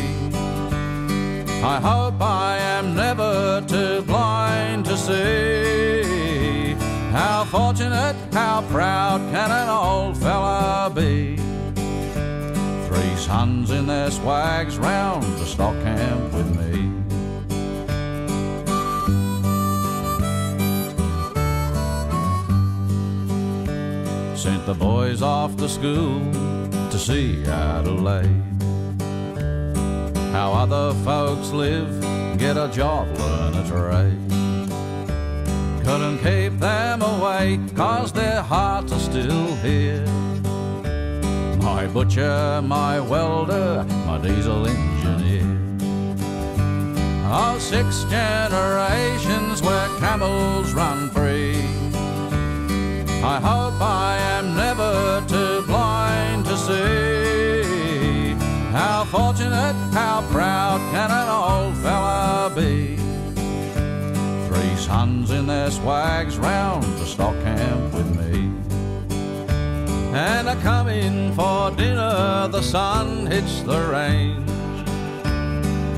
I hope I am never too blind to see how fortunate, how proud can an old fella be. 3 sons in their swags round the stock camp with me. Sent the boys off to school to see Adelaide, how other folks live, get a job, learn a trade. Couldn't keep them away, 'cause their hearts are still here. My butcher, my welder, my diesel engineer. Oh, 6 generations where camels run free. I hope I am never too blind to see how fortunate, how proud can an old fella be. 3 sons in their swags round the stock camp with me. And a coming for dinner, the sun hits the range.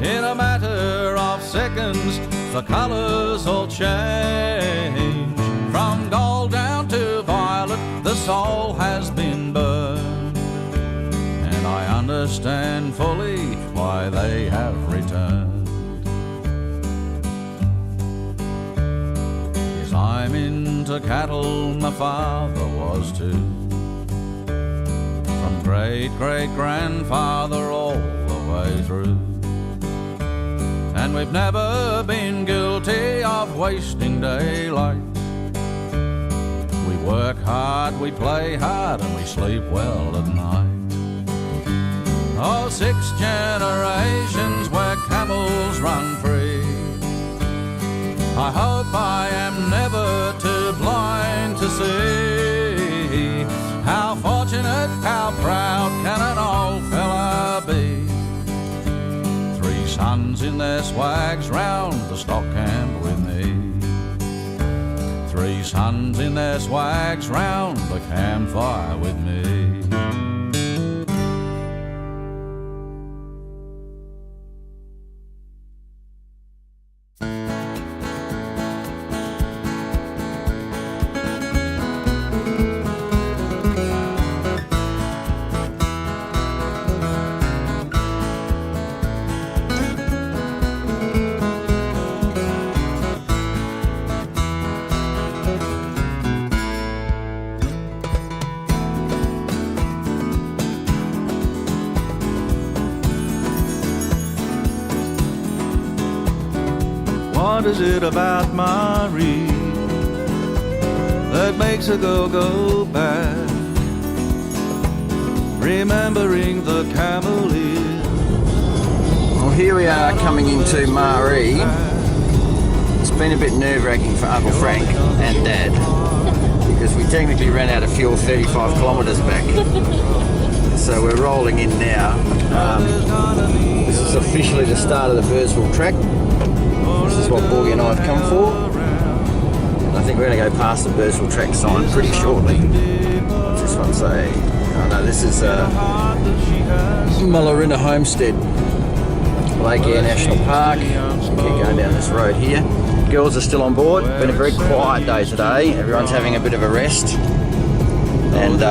In a matter of seconds, the colours all change. From gold down to violet, the soul has been burned. And I understand fully why they have returned. Yes, I'm into cattle, my father was too. From great-great-grandfather all the way through. And we've never been guilty of wasting daylight. We work hard, we play hard, and we sleep well at night. Oh, 6 generations where camels run free. I hope I am never too blind to see how fortunate, how proud can an old fella be. 3 sons in their swags round the stock camp with me. 3 sons in their swags round the campfire with me. What is it about Marie that makes her go back? Remembering the camel ears. Well, here we are coming into Marie. It's been a bit nerve-wracking for Uncle Frank and Dad. because we technically ran out of fuel 35 kilometres back. So we're rolling in now. This is officially the start of the Birdsville track. This is what Borgie and I have come for. I think we're going to go past the Birdsville track sign pretty shortly. What's this one say? Oh no, this is Mullerina Homestead, Lake Air National Park. Keep going down this road here. Girls are still on board. Been a very quiet day today. Everyone's having a bit of a rest. And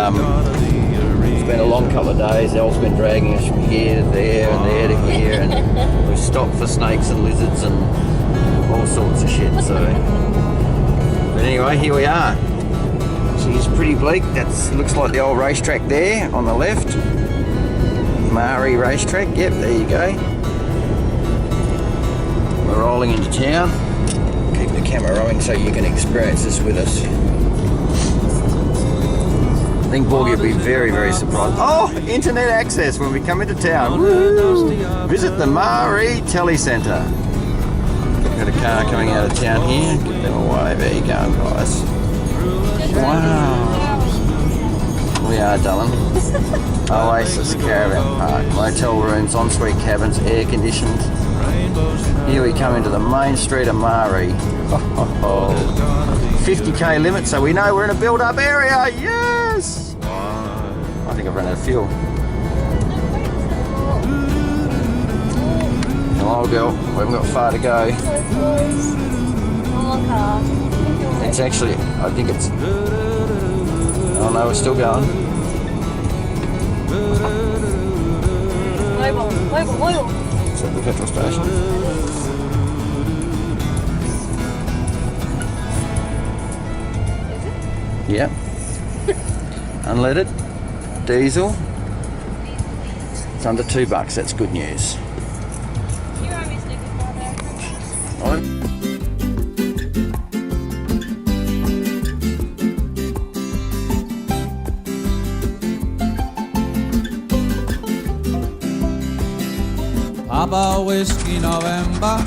it's been a long couple of days. Elle's been dragging us from here to there and there to here. And we've stopped for snakes and lizards and all sorts of shit. So, but anyway, here we are. It's pretty bleak. That looks like the old racetrack there on the left. Maori racetrack. Yep, there you go. We're rolling into town. Keep the camera rolling so you can experience this with us. I think Borgie will be very, very surprised. Oh, internet access when we come into town. Woo! Visit the Maori Telecentre. Got a car coming out of town here. Give them a wave. There you go, guys. Wow. We are, darling. Oasis Caravan Park. Motel rooms, ensuite cabins, air conditioned. Here we come into the main street of Maori. 50k limit, so we know we're in a build-up area. Yes! I think I've run out of fuel. Hello, girl. We haven't got far to go. It's actually, I think it's... Oh no, we're still going. Is that the petrol station? Yep. Unleaded. Diesel. It's under $2. That's good news. Papa Whiskey November,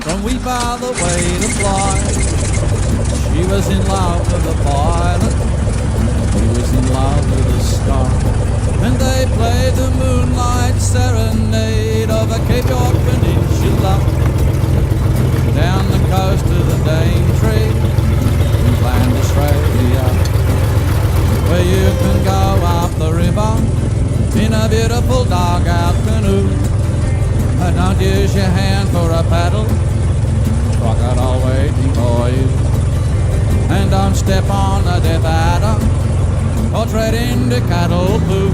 from wee father way to fly. She was in love with the pilot, he was in love with the star. And they played the moonlight serenade over Cape York Peninsula, down the coast to the Daintree, inland Australia, where you can go up the river in a beautiful dugout canoe. Don't use your hand for a paddle, crocodile waiting for you. And don't step on a death adder or tread into cattle poo.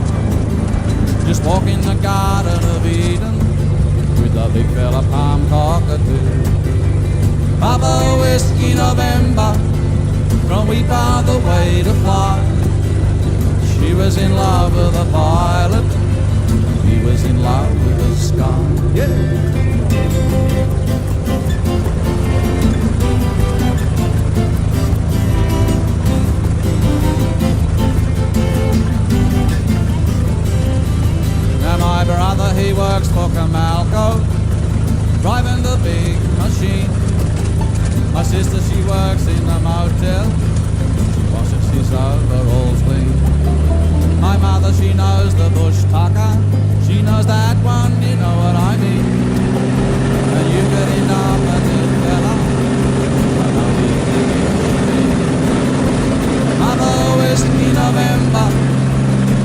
Just walk in the Garden of Eden with the big fella palm cockatoo. Papa Whiskey November, from wee father way to fly. She was in love with a pilot, he was in love with the sky. Yeah. Now my brother, he works for Camalco, driving the big machine. My sister, she works in the motel, she washes his overalls clean. My mother, she knows the bush tucker, she knows that one, you know what I mean. And you get enough of this fella, I know he Mother Whiskey November,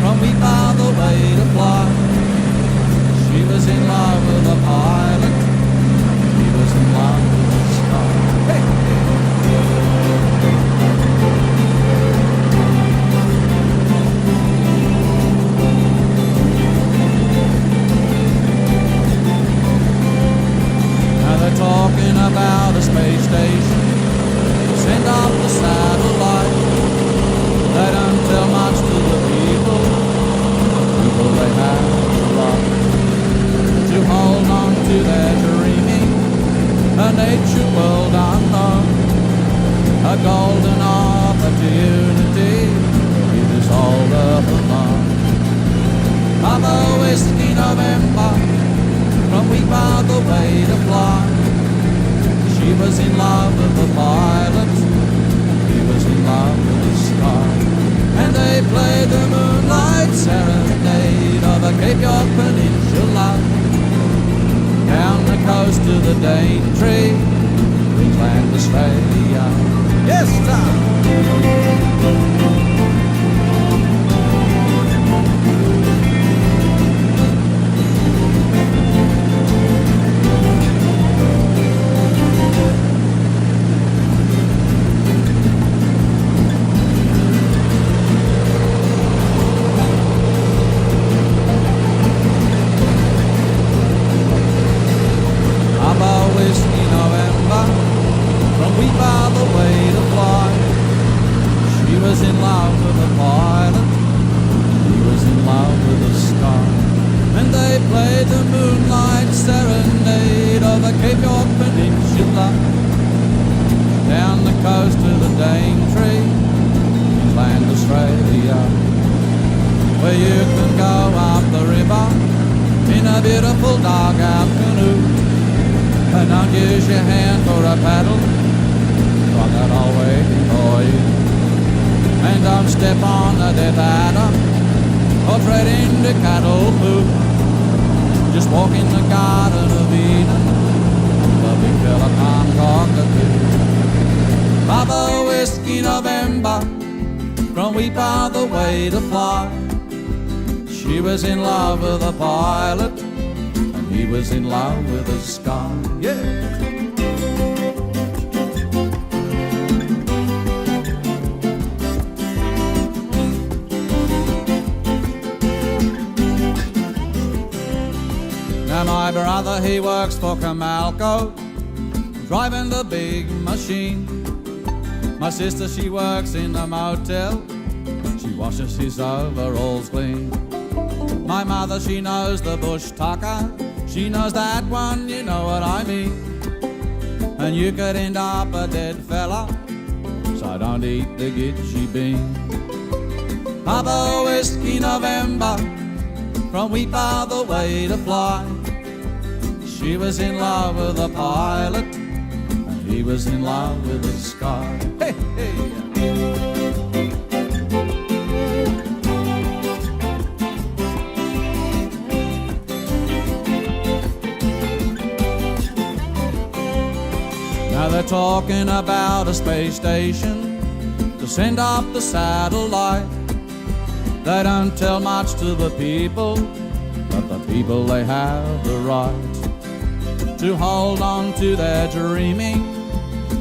from wee father way to fly. She was in love with a pilot, he was in love with the sky. Hey! Talking about a space station, send up the satellite. They don't tell much to the people they have a lot to hold on to their dreaming, a nature world unknown, a golden opportunity in this old earth alone. Papa Whiskey November, from wee father way to fly. She was in love with the pilot, he was was in love with the sky. And they played the moonlight serenade over Cape York Peninsula, down the coast to the Daintree, Queensland, Australia. Yes, sir! She was in love with a pilot, and he was in love with the sky. Yeah. Now my brother, he works for Camalco, driving the big machine. My sister, she works in the motel, she washes his overalls clean. My mother, she knows the bush tucker, she knows that one, you know what I mean. And you could end up a dead fella, so don't eat the gitchy bean. Papa Whiskey November, from wee pa the way to fly. She was in love with a pilot, and he was in love with the sky. Hey, hey. Now they're talking about a space station to send up the satellite. They don't tell much to the people, but the people, they have the right to hold on to their dreaming,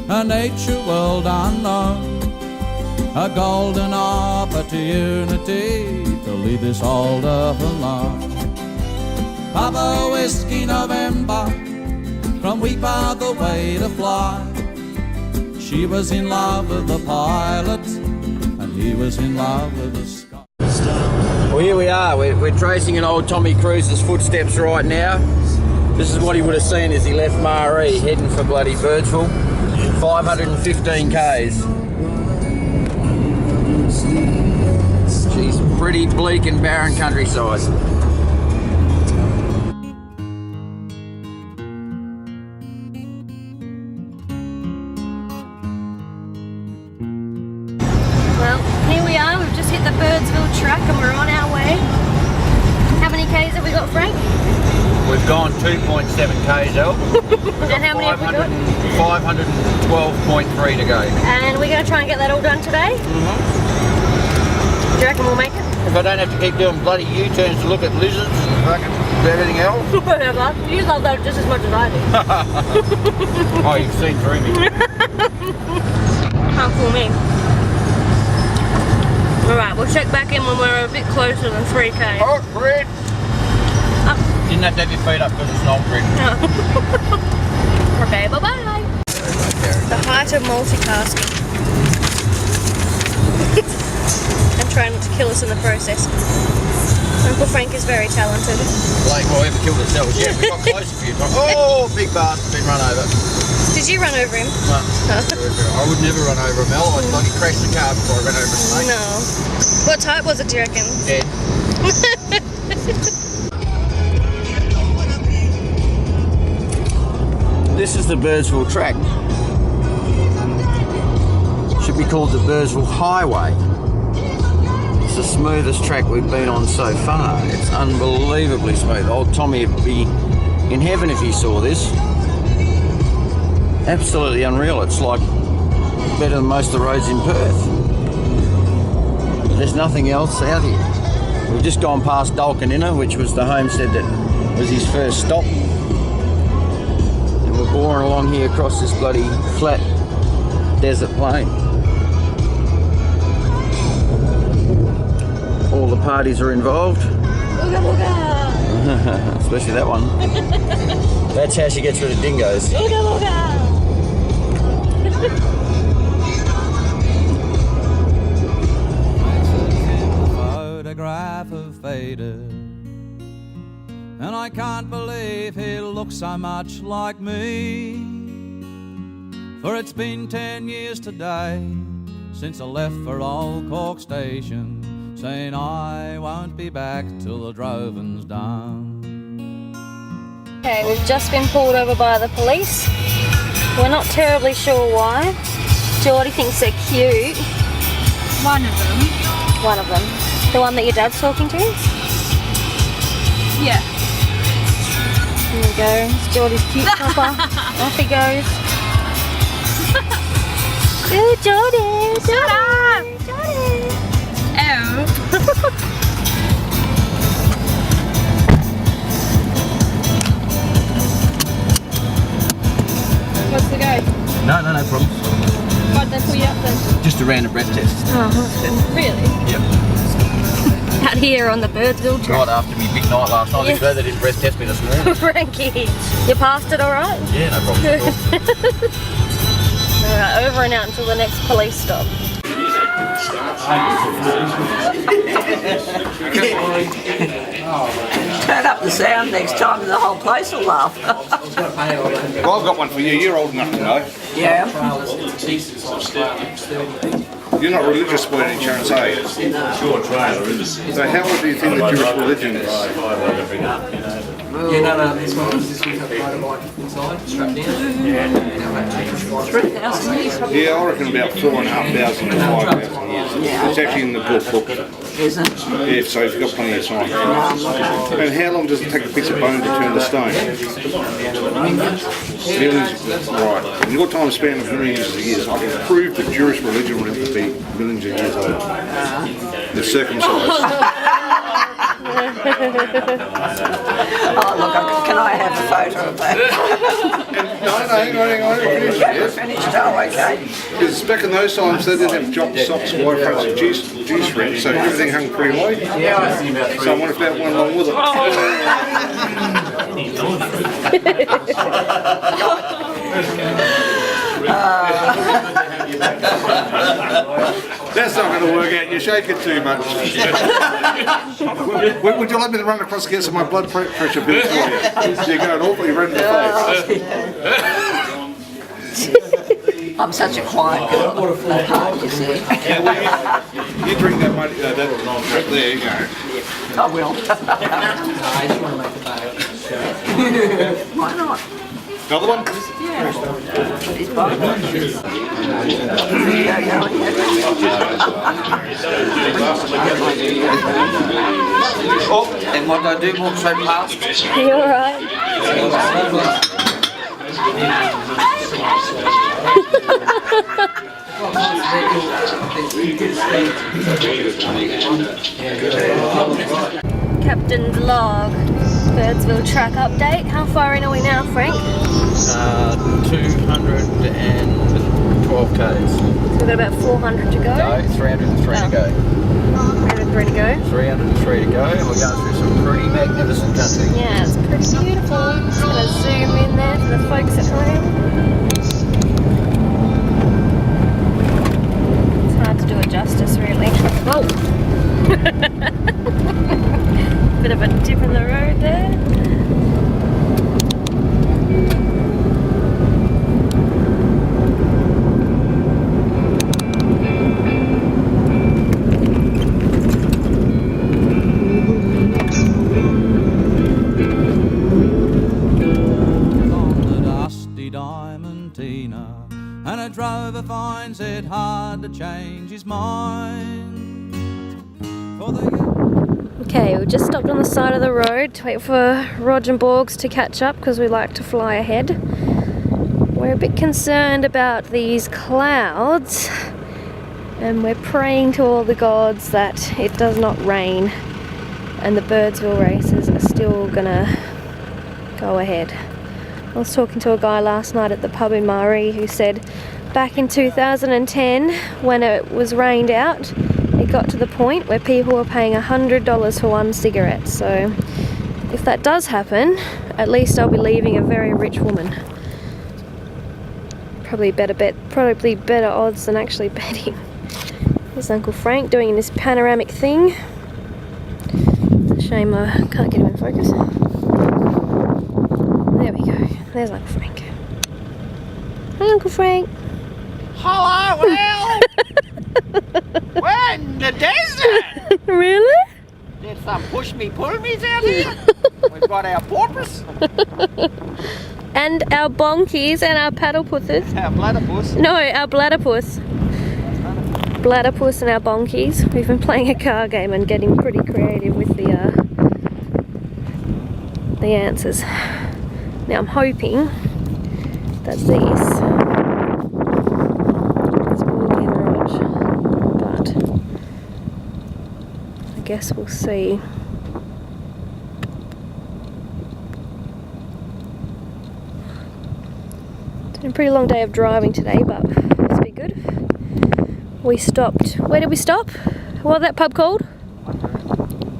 a nature world unknown, a golden opportunity to leave this old earth alone. Papa Whiskey November, from wee pa the way to fly. She was in love with the pilot, and he was in love with the sky. Well, here we are. We're tracing an old Tommy Cruise's footsteps right now. This is what he would have seen as he left Maree, heading for bloody Birdsville. 515 k's. She's pretty bleak and barren countryside. The Birdsville track and we're on our way. How many k's have we got, Frank? We've gone 2.7 k's, Elle. And how many have we got? 512.3 to go. And we're going to try and get that all done today? Do you reckon we'll make it? If I don't have to keep doing bloody U-turns to look at lizards and fucking everything else. Whatever. You love that just as much as I do. Oh, you've seen through me. Can't fool me. Alright, we'll check back in when we're a bit closer than 3k. Oh, grid! Didn't have to have your feet up because it's not grid. No. Okay, bye-bye. The height of multitasking. And trying not to kill us in the process. Uncle Frank is very talented. Blake will ever kill themselves. Yeah, we got close a few times. Oh, big bastard, been run over. Did you run over him? No. I would never run over a Mel. I'd bloody crash the car before I ran over a snake. No. What type was it, do you reckon? Dead. This is the Birdsville track. Should be called the Birdsville Highway. It's the smoothest track we've been on so far. It's unbelievably smooth. Old Tommy would be in heaven if he saw this. Absolutely unreal. It's like better than most of the roads in Perth. There's nothing else out here. We've just gone past Dalkinina, which was the homestead that was his first stop. And we're boring along here across this bloody flat desert plain. All the parties are involved. Booga booga. Especially that one. That's how she gets rid of dingoes. Booga booga. Photograph have faded, and I can't believe he looks so much like me. For it's been 10 years today since I left for Old Cork Station, saying I won't be back till the droving's done. Okay, we've just been pulled over by the police. We're not terribly sure why. Jordie thinks they're cute. One of them. One of them. The one that your dad's talking to? Yeah. Here we go. It's Jordie's cute papa. Off he goes. Ooh, Jordie! Shut up! Jordie! Elle. What's the go? No problem. Why'd they pull you up then? Just a random breath test. Oh, that's good. Really? Yep. Out here on the Birdsville trip. Right after me big night last night, Yeah. glad they didn't breath test me this morning. Frankie, you passed it alright? Yeah, no problem at all. Alright, over and out until the next police stop. Turn up the sound next time and the whole place will laugh. Well, I've got one for you. You're old enough to know. Yeah. You're not religious by any chance, are you? So how would you think the Jewish religion is? Yeah, no, this one is this we've got motorbike inside, strapped in. Yeah. 3,000 years. Yeah, I reckon about 4,500 to 5,000 years. It's actually in the book. Is it? Yeah, so you've got plenty of time. And how long does it take a piece of bone to turn to stone? Millions. Right. In your time span of millions of years, I can prove the Jewish religion would have to be millions of years old. They're circumcised. Oh, look, can I have a photo of that? No, hang on. Finished, oh, okay. Because back in those times, they didn't have jock socks, wire fronts, and G-strings, so everything hung pretty low. Yeah, I see about 3. So I wonder if that went along with it. That's not going to work out. You shake it too much. Would you like me to run across and get some of my blood pressure pills for you? So you go and awfully red in the face. I'm such a quiet girl at heart, you see. Yeah, well, you drink that money, that there you go. I will. Why not? Another one? He's both. Oh, and what do I do? Walk straight past? You alright? Captain's log. Birdsville track update. How far in are we now, Frank? 212 k's. So we've got about 400 to go. No, 303 to go. 303 to go. 303 to go, and we're going through some pretty magnificent country. Yeah, it's pretty beautiful. Just gonna zoom in there for the folks at home. It's hard to do it justice, really. Whoa! Bit of a dip in the road there. On the and a drover finds it hard to change his mind. Okay, we just stopped on the side of the road to wait for Rog and Borgs to catch up because we like to fly ahead. We're a bit concerned about these clouds, and we're praying to all the gods that it does not rain and the Birdsville races are still gonna go ahead. I was talking to a guy last night at the pub in Murray who said back in 2010, when it was rained out, it got to the point where people were paying $100 for one cigarette. So if that does happen, at least I'll be leaving a very rich woman. Probably better odds than actually betting. There's Uncle Frank doing this panoramic thing. It's a shame I can't get him in focus. There we go. There's Uncle Frank. Hi, Uncle Frank. Hello, Elle! We're in the desert! Really? There's some push-me-pull-me's out here. We've got our porpoise. And our bonkies and our paddlepussers. Our bladderpuss. No, our bladderpuss. Bladderpuss and our bonkies. We've been playing a car game and getting pretty creative with the answers. Now I'm hoping that these will get but I guess we'll see. It's been a pretty long day of driving today, but it's been good. We stopped. Where did we stop? What was that pub called?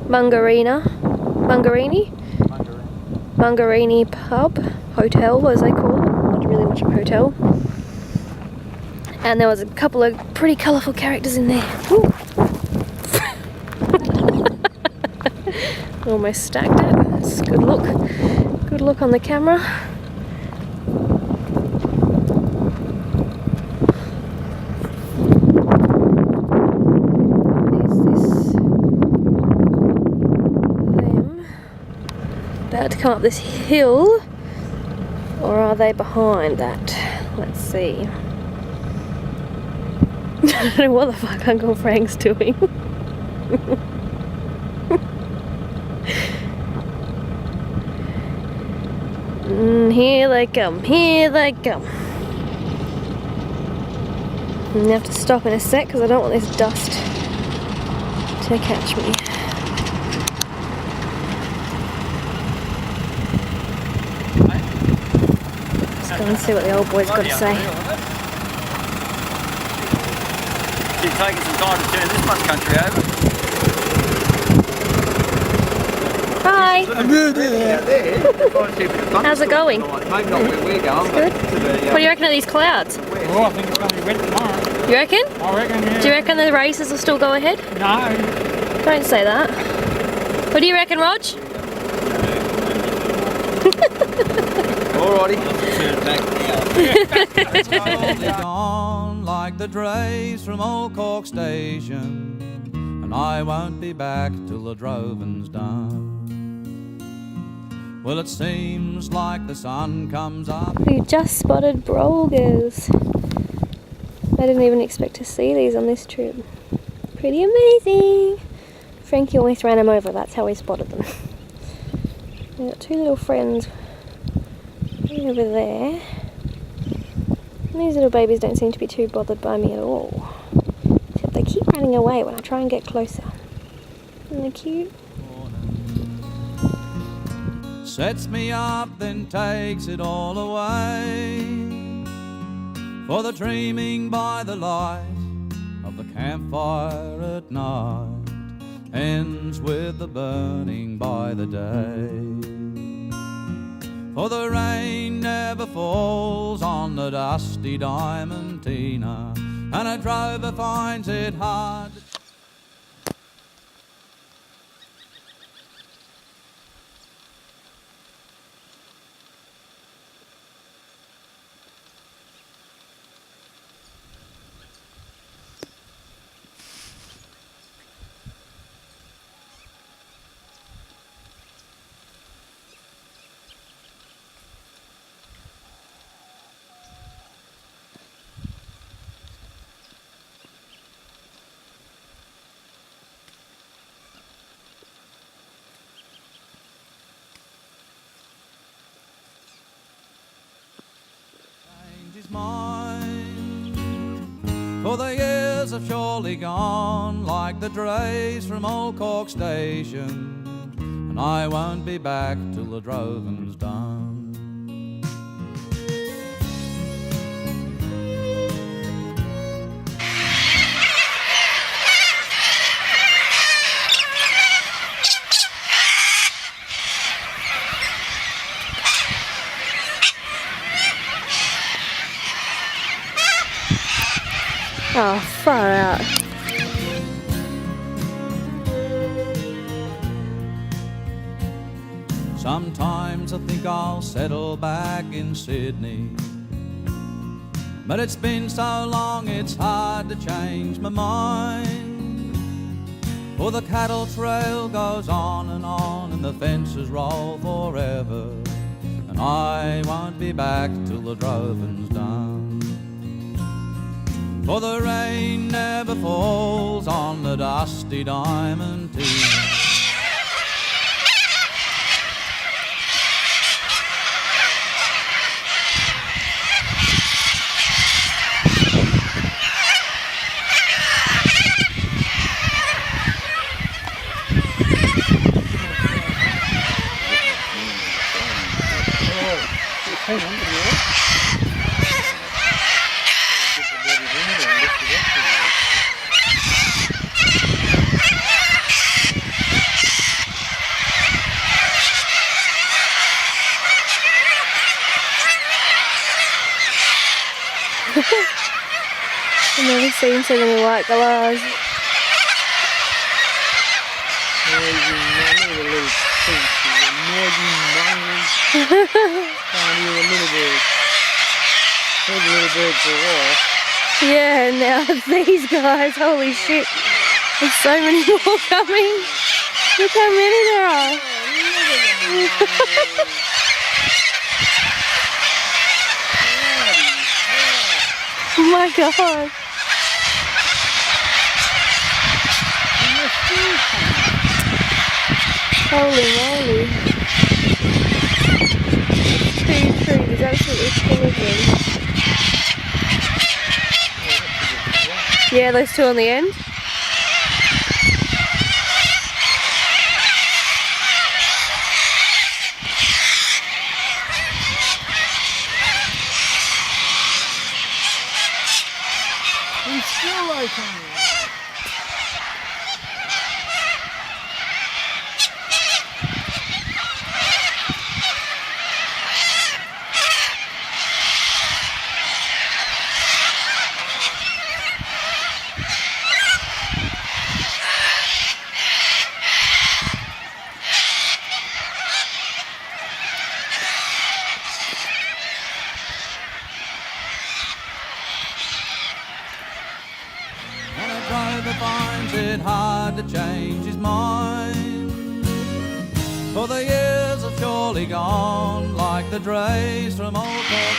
Mungarini pub, hotel as they call it, not really much of a hotel. And there was a couple of pretty colourful characters in there. Almost stacked it. It's a good look. Good look on the camera. About to come up this hill, or are they behind that? Let's see. I don't know what the fuck Uncle Frank's doing. Here they come, here they come. I'm gonna have to stop in a sec because I don't want this dust to catch me. Go and see what the old boy's got to say. It's taking some time to turn this much country over. Hi! How's it going? Maybe not where we're going. Good. What do you reckon of these clouds? Oh, I think it's going to be wet tomorrow. You reckon? I reckon, yeah. Do you reckon the races will still go ahead? No. Don't say that. What do you reckon, Rog? Alrighty. Gone like the drays from old Cork Station, and I won't be back till the droving's done. Well, it seems like the sun comes up. We just spotted brolgers. I didn't even expect to see these on this trip. Pretty amazing. Frankie almost ran him over, that's how we spotted them. We've got two little friends over there. And these little babies don't seem to be too bothered by me at all. Except they keep running away when I try and get closer. Isn't they cute? Sets me up, then takes it all away. For the dreaming by the light of the campfire at night ends with the burning by the day. For the rain never falls on the dusty Diamantina, and a drover finds it hard. is mine, for the years have surely gone like the drays from old Cork Station, and I won't be back till the droving's done. Oh, far out. Sometimes I think I'll settle back in Sydney, but it's been so long it's hard to change my mind. For the cattle trail goes on and the fences roll forever, and I won't be back till the droving's done. For the rain never falls on the dusty diamond teeth. I've never seen so many white galahs. Yeah, now it's these guys, holy shit. There's so many more coming. Look how many there are. Oh my god. Holy moly. 2 trees, absolutely full of them. Yeah, those two on the end. He's still open. When a drover finds it hard to change his mind, for the years have surely gone like the drays from old Cork.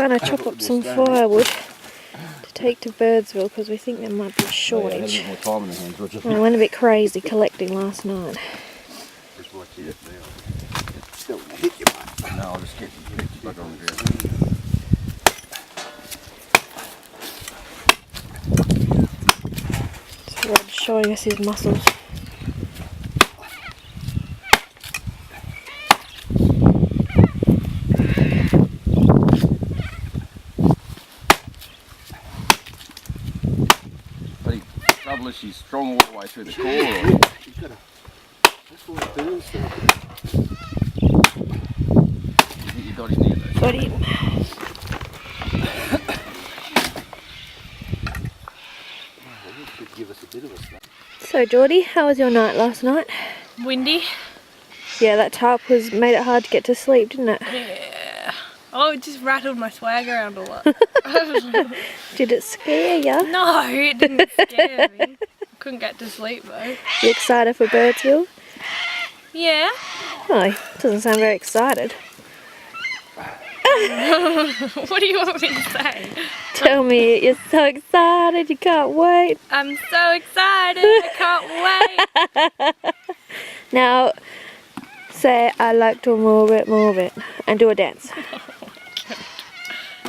trying to chop up some firewood to take to Birdsville because we think there might be a shortage. I went a bit crazy collecting last night. Just watch it now. Don't want to hit you, mate. No, I'll just get you back on the ground. So Rod's showing us his muscles. She's strong all the way through the core. That's what it does. You think you got him near though? Got him. Could give us a bit of a snap. So Jordie, how was your night last night? Windy. Yeah, that tarp made it hard to get to sleep, didn't it? Yeah. Oh, it just rattled my swag around a lot. Did it scare ya? No, it didn't scare me. Couldn't get to sleep though. You excited for Birdsville? Yeah. Oh, doesn't sound very excited. What do you want me to say? Tell me you're so excited, you can't wait. I'm so excited, I can't wait. Now, say I like to move it, and do a dance.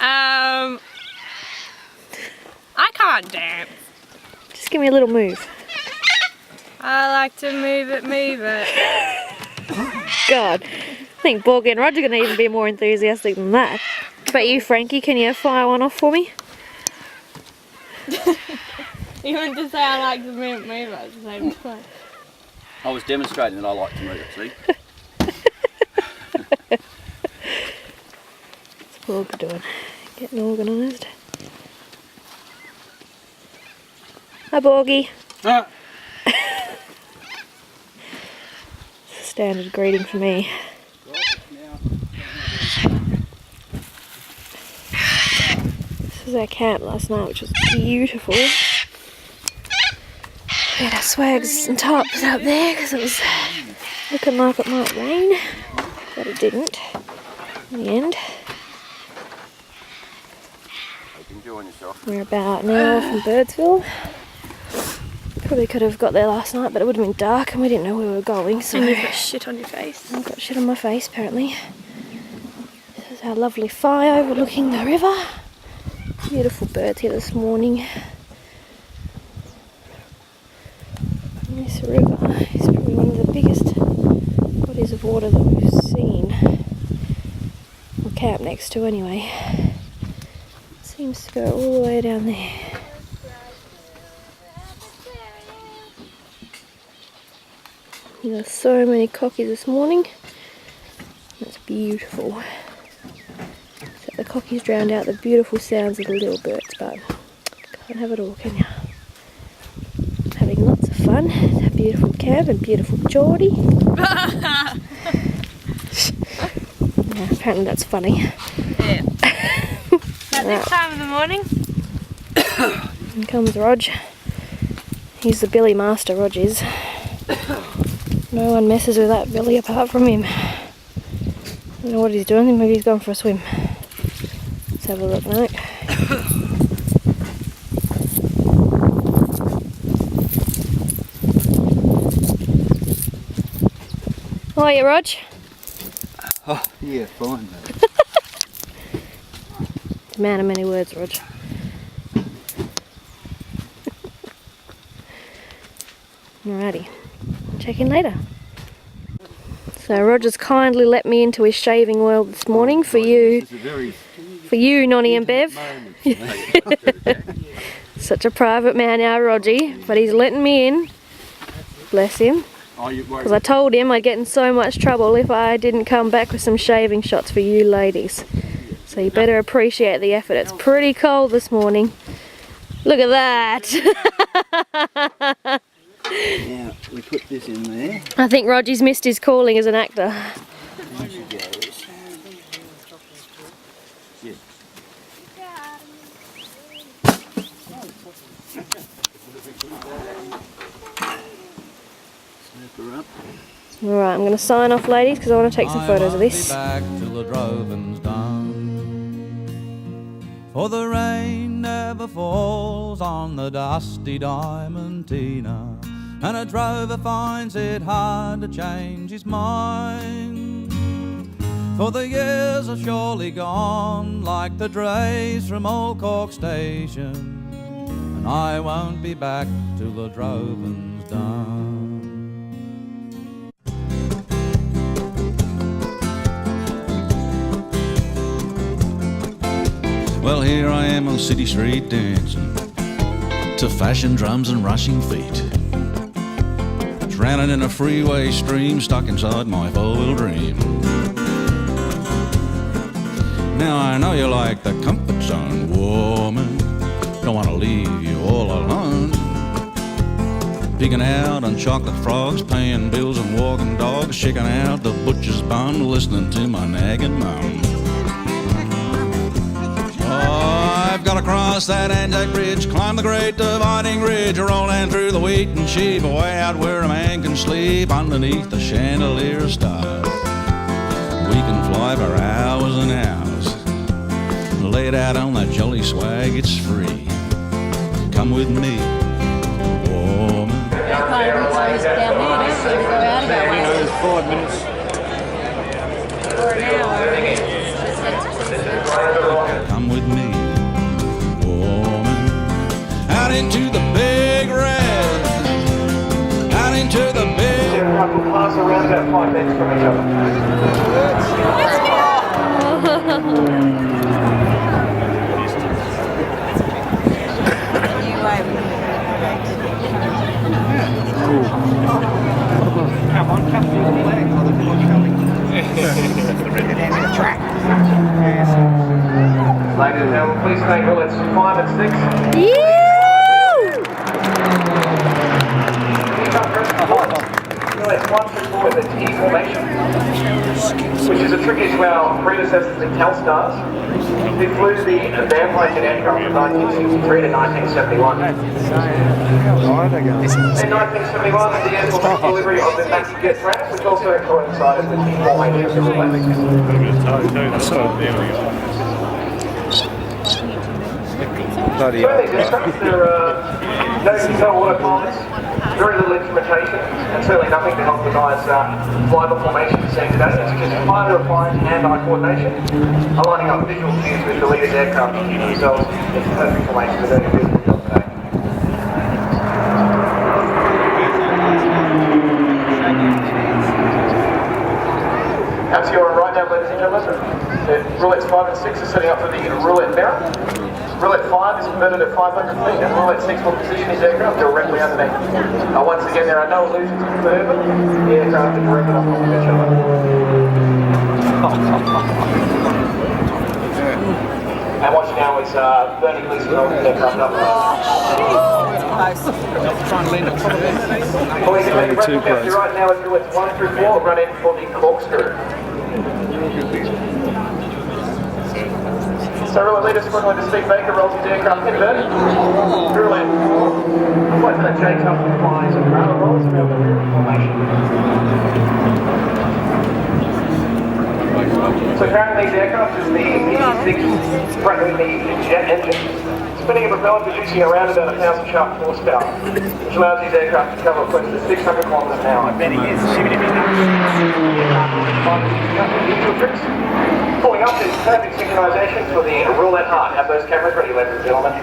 I can't dance. Just give me a little move. I like to move it. God, I think Borgie and Roger are going to even be more enthusiastic than that. But you, Frankie, can you fire one off for me? You want to say I like to move it at the same time. I was demonstrating that I like to move it, see? What's Borgie doing? Getting organised. Hi, Borgie. Ah. It's a standard greeting for me. This is our camp last night, which was beautiful. We had our swags and tops up there because it was looking like it might rain, but it didn't in the end. Enjoying yourself. We're about an hour from Birdsville. Probably could have got there last night, but it would have been dark and we didn't know where we were going. So and you've got shit on your face. I've got shit on my face apparently. This is our lovely fire overlooking the river. Beautiful birds here this morning. And this river is probably one of the biggest bodies of water that we've seen. Or camp next to anyway. It seems to go all the way down there. There's so many cockies this morning. That's beautiful. So the cockies drowned out the beautiful sounds of the little birds, but can't have it all, can you? Having lots of fun. It's a beautiful camp and beautiful Jordie. Yeah, apparently that's funny. Yeah. At this time of the morning. Here comes Rog. He's the billy master, Rog is. No one messes with that billy apart from him. I don't know what he's doing, maybe he's gone for a swim. Let's have a look, mate. How are you, Rog? Oh, yeah, fine, mate. The man of many words, Rog. Alrighty. Check in later. So Roger's kindly let me into his shaving world this morning for you, Nonnie and Bev. Such a private man, our Rogie, but he's letting me in. Bless him. Because I told him I'd get in so much trouble if I didn't come back with some shaving shots for you ladies. So you better appreciate the effort. It's pretty cold this morning. Look at that. Now, we put this in there. I think Rogie's missed his calling as an actor. There she goes. Yeah. Snap her up. Alright, I'm going to sign off, ladies, because I want to take some photos of this. Back till the droving's done. for the rain never falls on the dusty Diamantina, and a drover finds it hard to change his mind. For the years are surely gone like the drays from Old Cork Station, and I won't be back till the droving's done. Well, here I am on City Street dancing to fashion drums and rushing feet, drowning in a freeway stream stuck inside my four-wheel dream. Now I know you like the comfort zone, woman, don't want to leave you all alone, pigging out on chocolate frogs, paying bills and walking dogs, shaking out the butcher's bun, listening to my nagging mum. I've got to cross that Anzac Bridge, climb the great dividing ridge, rolling through the wheat and sheep, way out where a man can sleep underneath the chandelier stars. We can fly for hours and hours, lay it out on that jolly swag, it's free. Come with me, woman. It's 5 minutes. For an hour. Come with me, woman, out into the big red, out into the big. We'll pass around about 5 minutes from each other. Come on, come through the flag while the people are coming. Track. Ladies and gentlemen, please take bullets 5 and 6. Bullets 1 through 4 is a T formation, which is a tribute to our predecessors, the Telstars, who flew the Vampire jet aircraft from 1963 to 1971. In 1971, the year for the delivery of the Maxi jet track, which also coincided with the formation of the roulette. Further distracts, there are no control autopilots, very little instrumentation, and certainly nothing to help the guys fly the formation seen today. It's just highly refined hand-eye coordination, aligning up visual cues with the leader's aircraft to keep themselves in perfect formation for doing a beautiful job today. As you're right now, ladies and gentlemen, the roulettes 5 and 6 are setting up for the roulette mirror. Roulette 5 is converted at 500 feet, and roulette 6 will position his aircraft directly underneath. Once again, there are no illusions of curve. The aircraft are directed up on each other. And watch now is Bernie Gleason holding the aircraft up. Trying to land it properly. Right now is roulettes 1 through 4, run in for the corkscrew. So roulette leader squadron leader Steve Baker rolls his aircraft inverted. Roulette 4. Lieutenant Jay Tufton flies and rather rolls around the rear formation. So carrying these aircraft is the B-6 fronting the jet engine, spinning a propeller producing around about 1,000 sharp horsepower, which allows these aircraft to cover close to 600 kilometers an hour. I bet it is. Pulling up is perfect synchronization for the roulette heart. Have those cameras ready, ladies and gentlemen.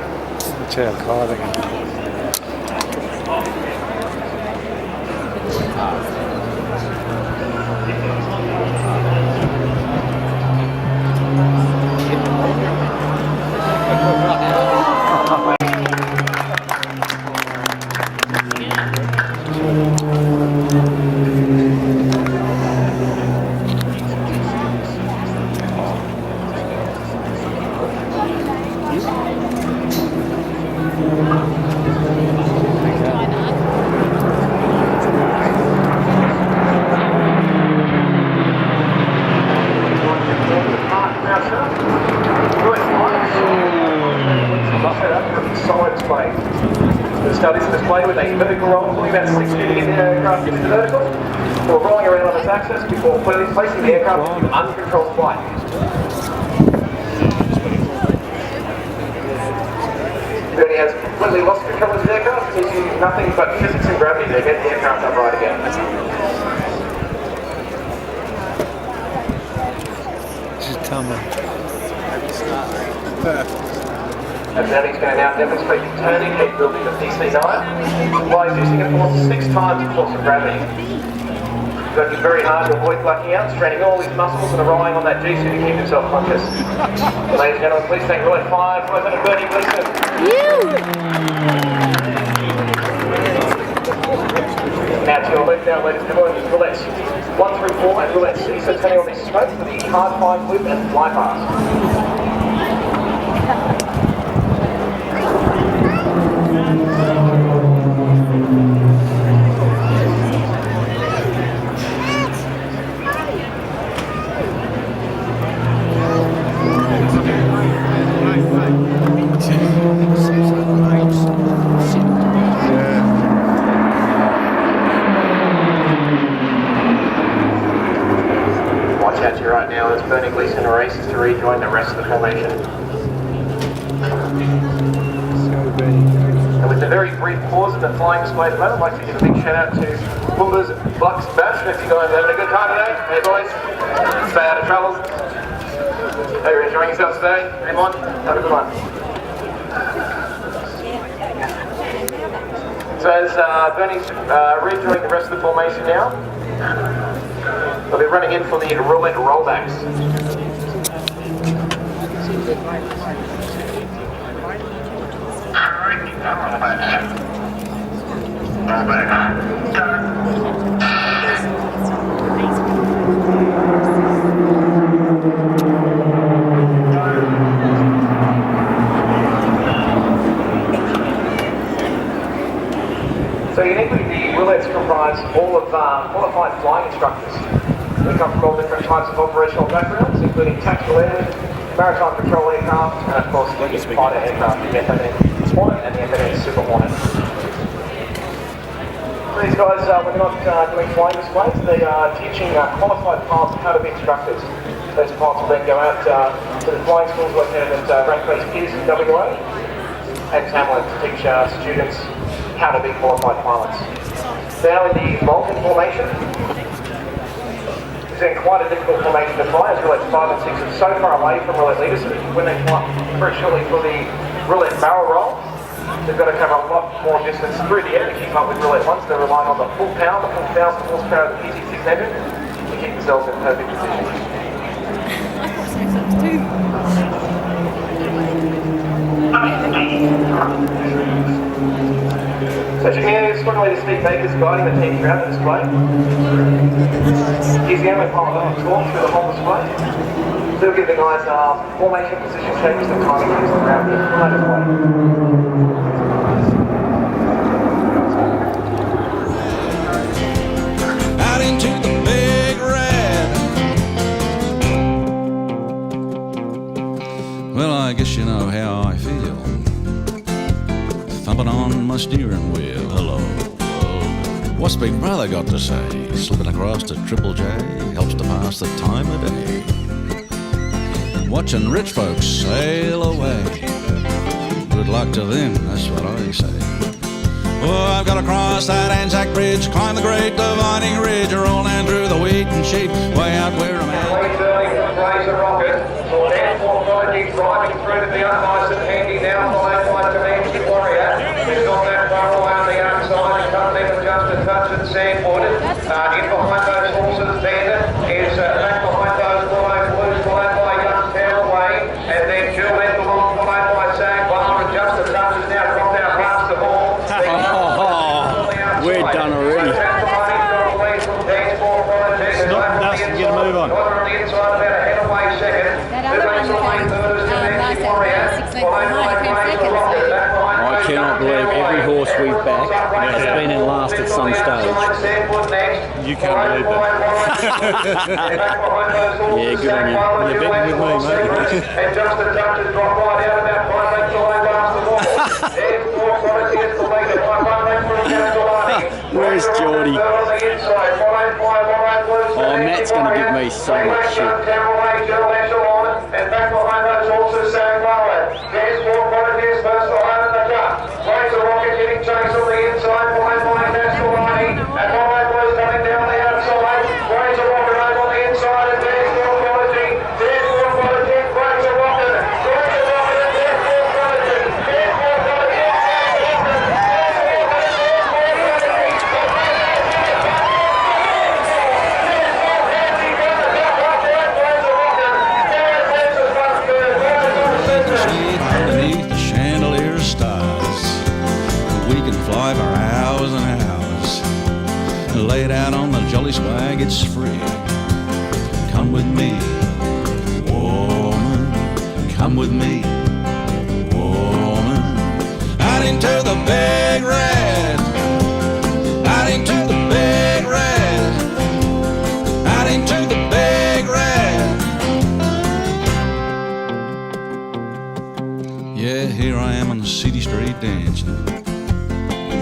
The studies are displayed with a vertical roll, pulling about 6 feet in the aircraft into the vertical, or rolling around on its axis before placing the aircraft into uncontrolled flight. he has completely lost control of his aircraft. He's using nothing but physics and gravity to get the aircraft upright again. This is Tama. And then he's going to now demonstrate the turning capability of the DC-9 by using a force 6 times the force of gravity. He's working very hard to avoid blacking out, straining all his muscles and relying on that G-suit to keep himself conscious. Ladies and gentlemen, please thank Roulette 5, Lieutenant Bernie Gleeson. Now to your left now, ladies and gentlemen, is Roulettes 1 through 4 and Roulette 6, so turning on the smoke for the hard flying loop and fly pass. Watch out to your right now as Bernie Gleeson races to rejoin the rest of the formation. And with a very brief pause in the flying display at the moment, I'd like to give a big shout out to Boomba's Bucks Bash. If you guys are having a good time today, hey boys, stay out of trouble. Hope you're enjoying yourselves today. Anyone? Have a good one. So as Bernie's rejoining the rest of the formation now, they'll be running in for the roulette rollbacks. So uniquely, the roulettes comprise all of qualified flying instructors. We come from all different types of operational backgrounds, including tactical airmen, maritime patrol aircraft, and of course the fighter aircraft, the F-18 Hornet and the F-18 Super Hornet. These guys, when they're not doing flying displays, they are teaching qualified pilots how to be instructors. Those pilots will then go out to the flying schools located at Rank Base Piers in WA and Tamworth to teach students how to be qualified pilots. Now in the Vulcan formation, it's in quite a difficult formation to fly as roulettes 5 and 6 are so far away from roulette leaders. So when they come up very shortly for the roulette barrel roll, they've got to cover a lot more distance through the air to keep up with roulette 1s. They're relying on the full power, the full 1,000 horsepower of the PT6 engine to keep themselves in perfect position. So you can hear Squadron Leader Steve Baker's guiding the team throughout the display. He's the only pilot on tour through the whole display. So he'll give the guys formation, position changes and timing cues throughout the entire display. Out into the big red. Well, I guess you know how I feel. Thumping on my steering wheel. Hello. What's Big Brother got to say? Slipping across to Triple J helps to pass the time of day. Watching rich folks sail away. Good luck to them, that's what I say. Oh, I've got to cross that Anzac Bridge, climb the great dividing ridge, rolling through the wheat and sheep, way out where I'm at. Please early to raise the rocket. So down for Borgie, driving through to the nice and handy now, followed by Comanche Warrior. Who's on that barrel around the outside and comes in with just a touch and sandboarded. In behind those horses, Bandit is back behind those Willow Blues, followed by Youngstown Way, and then Juliet along, followed by Sag Bar, and just a touch has now dropped out past the ball. We're done already. Stop dust and get a move on. I cannot believe every horse we've backed has been in last at some stage. You can't believe that. Yeah, good on you. You're betting with me, mate. And just a touch has dropped right out about 5 lengths away past the ball. There's four quality is the leader by 1 length from Jordie. Where's Jordie? Oh, Matt's going to give me so much shit. And back behind those horses, Sang There's four qualities, first line in the cut. laid out on the jolly swag, it's free. Come with me, woman, come with me, woman, out into the big red, out into the big red, out into the big red. Yeah, here I am on the city street dancing,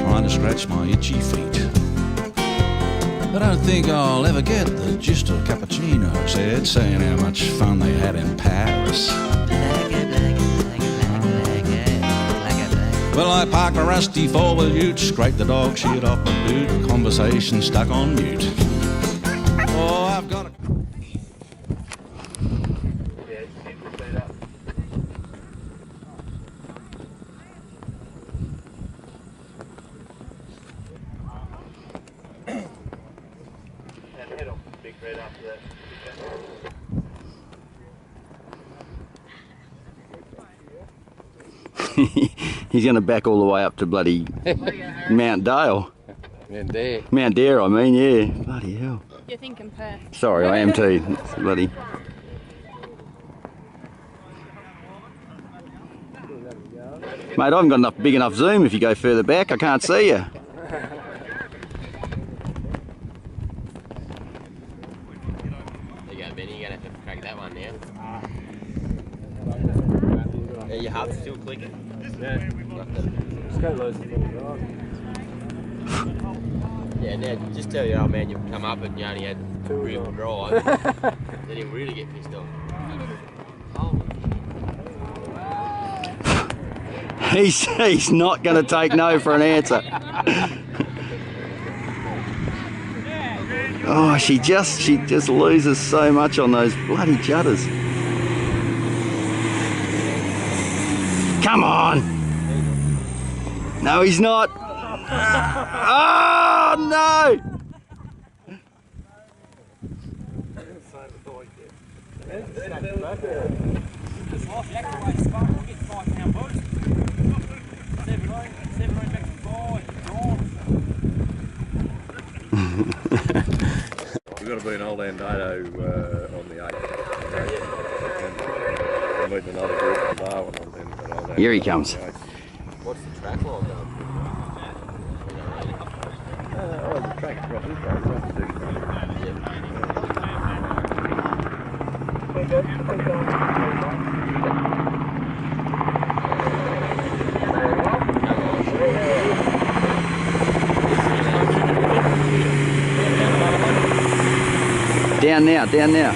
trying to scratch my itchy feet. I don't think I'll ever get the gist of cappuccino said, saying how much fun they had in Paris. Well, I parked my rusty four-wheel ute, scraped the dog shit off my boot, conversation stuck on mute. Oh, I've got a... He's going to back all the way up to bloody Mount Dale. Mount Dare, I mean, yeah. Bloody hell. You're thinking Perth. Sorry, I am too. Bloody. Mate, I haven't got enough big enough zoom if you go further back. I can't see you. There you go, Benny. You're going to have to crack that one now. Yeah, your heart's still clicking. Yeah. Just go loads of Yeah, now just tell your old man you've come up and you only had real drive. Then he'll really get pissed off. He's not going to take no for an answer. Oh, she just loses so much on those bloody judders. Come on! No, he's not. Oh no! We've got to be an old Andado on the 8th. We're meeting another group from Darwin on then. Here he comes. What's the track line going? The track's across this Down now, down now.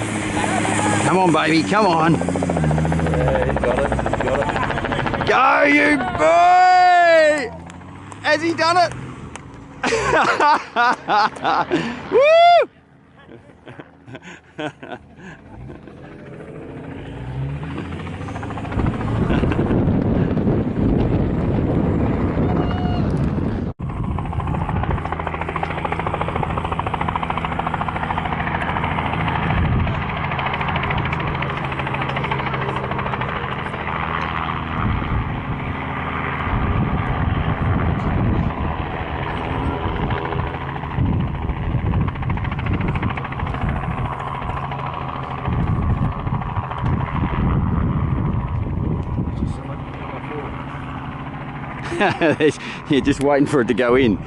Come on, baby, come on. Yeah, he's got it, Go, you boy! Has he done it? Woo! You're just waiting for it to go in.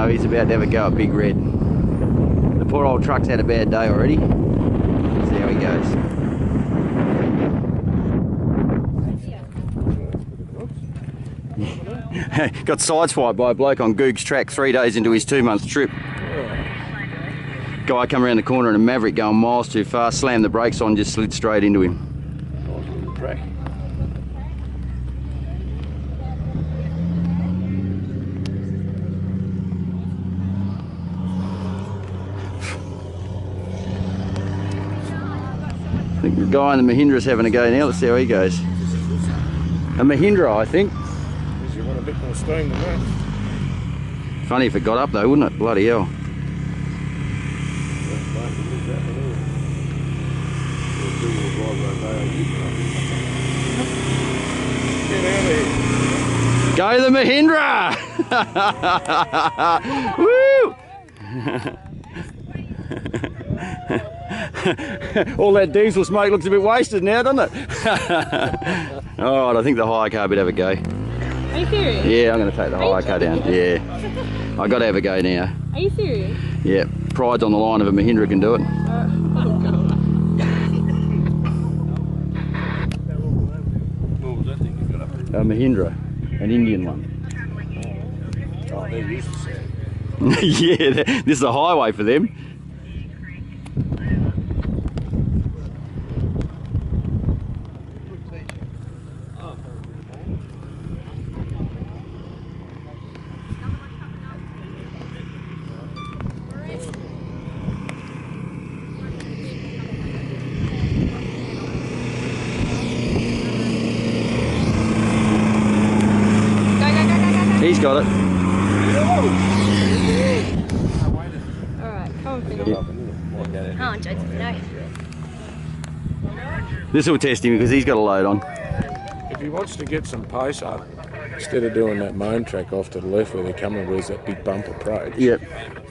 He's about to have a go at Big Red. The poor old truck's had a bad day already. Let's see how he goes. Got sideswiped by a bloke on Goog's track 3 days into his 2-month trip. Guy come around the corner in a Maverick going miles too fast, slammed the brakes on, just slid straight into him. track. I think the guy in the Mahindra's having a go now. Let's see how he goes. A Mahindra, I think. You want a bit more steam than that. Funny if it got up though, wouldn't it? Bloody hell. Go the Mahindra! Woo! All that diesel smoke looks a bit wasted now, doesn't it? Alright, I think the hire car better have a go. Are you serious? Yeah, I'm going to take the hire car down. Yeah. I got to have a go now. Are you serious? Yeah. Pride's on the line if a Mahindra can do it. Oh, God. What was that thing you got up there? A Mahindra. An Indian one. Oh, they're used to sand. Yeah, this is a highway for them. He's got it. Alright, come on, Phil. Yeah. Oh, Joseph, no. This will test him because he's got a load on. If he wants to get some pace up, instead of doing that main track off to the left where they're coming, where's that big bump approach? Yep.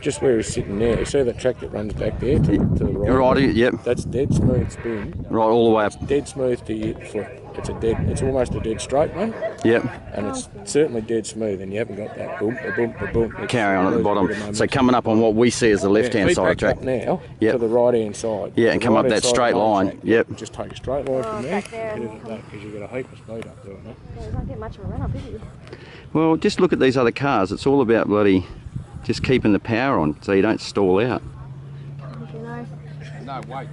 Just where he's sitting there. You see that track that runs back there to the right? Right, yep. That's dead smooth spin. Right, all the way up. Dead smooth to your foot. It's almost a dead straight one. Yep. And it's certainly dead smooth, and you haven't got that boom, boom, boom. Carry on at the bottom. So coming up on what we see as the left-hand side of the track. Now yep. to the right-hand side. Yeah, and come up that straight line. Yep. Just take a straight line from there. Hit it at that because you've got a heap of speed up doing that. Yeah, you don't get much of a run up, do you? Well, just look at these other cars. It's all about bloody just keeping the power on so you don't stall out. You know. No, wait.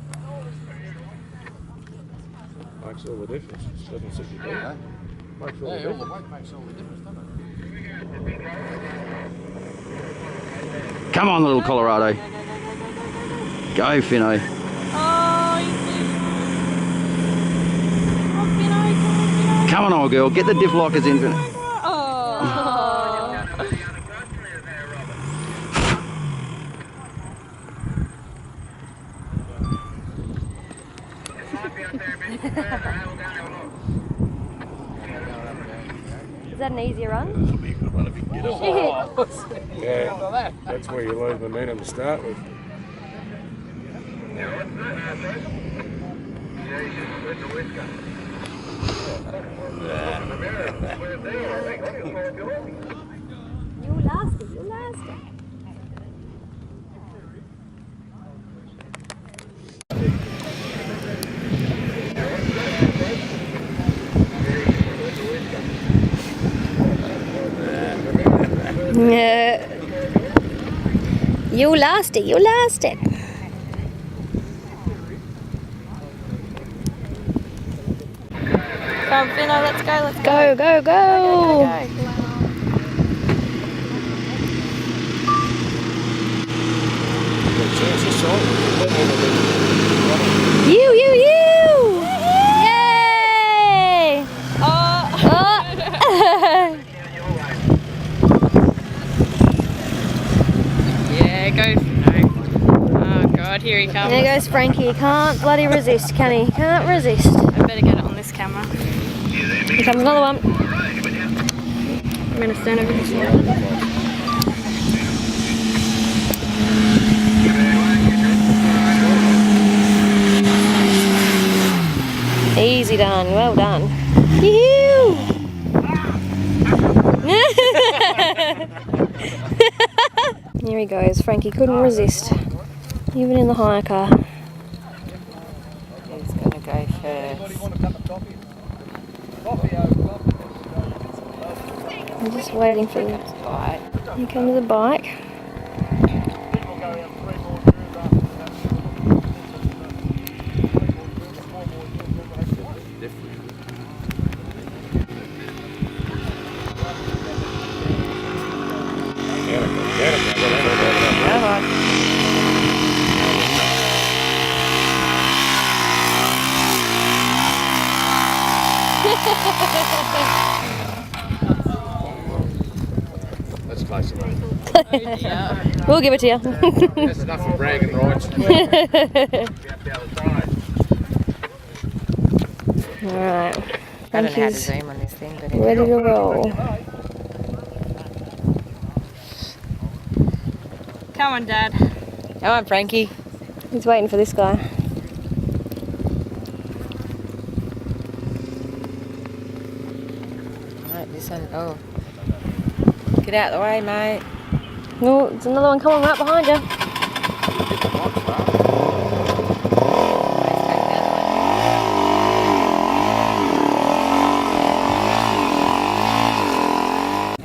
Makes all the difference. 760 makes all the difference. All the weight makes all the difference, doesn't it? Come on, little Colorado. Go, Finno. Oh, you Finno. Come on, old girl. Get the diff lockers in, Finno. Oh. Is that an easier run? That'll be a good one if you can get it. Yeah, that's where you lose momentum to start with. You'll last it, you'll last it. Yeah. You lost it, you lost it. Come on, Finno, let's go, let's Go, go, go. You. Yay! Oh. Yeah, go Finno. Oh God, here he comes. There goes Frankie. He can't bloody resist, can he? Can't resist. I better get it on this camera. Here comes another one. I'm going to stand over this one. Easy done. Well done. Yoo-hoo! Here he goes. Frankie couldn't resist, even in the hire car. He's going to go first. I'm just waiting for the bike. Here comes the bike. We'll give it to you. That's enough for bragging rights. Alright. I don't know how to zoom on this thing, but ready to roll. Come on, Dad. Come on, Frankie. He's waiting for this guy. Right, this one. Oh. Get out of the way, mate. No, there's another one coming right behind you.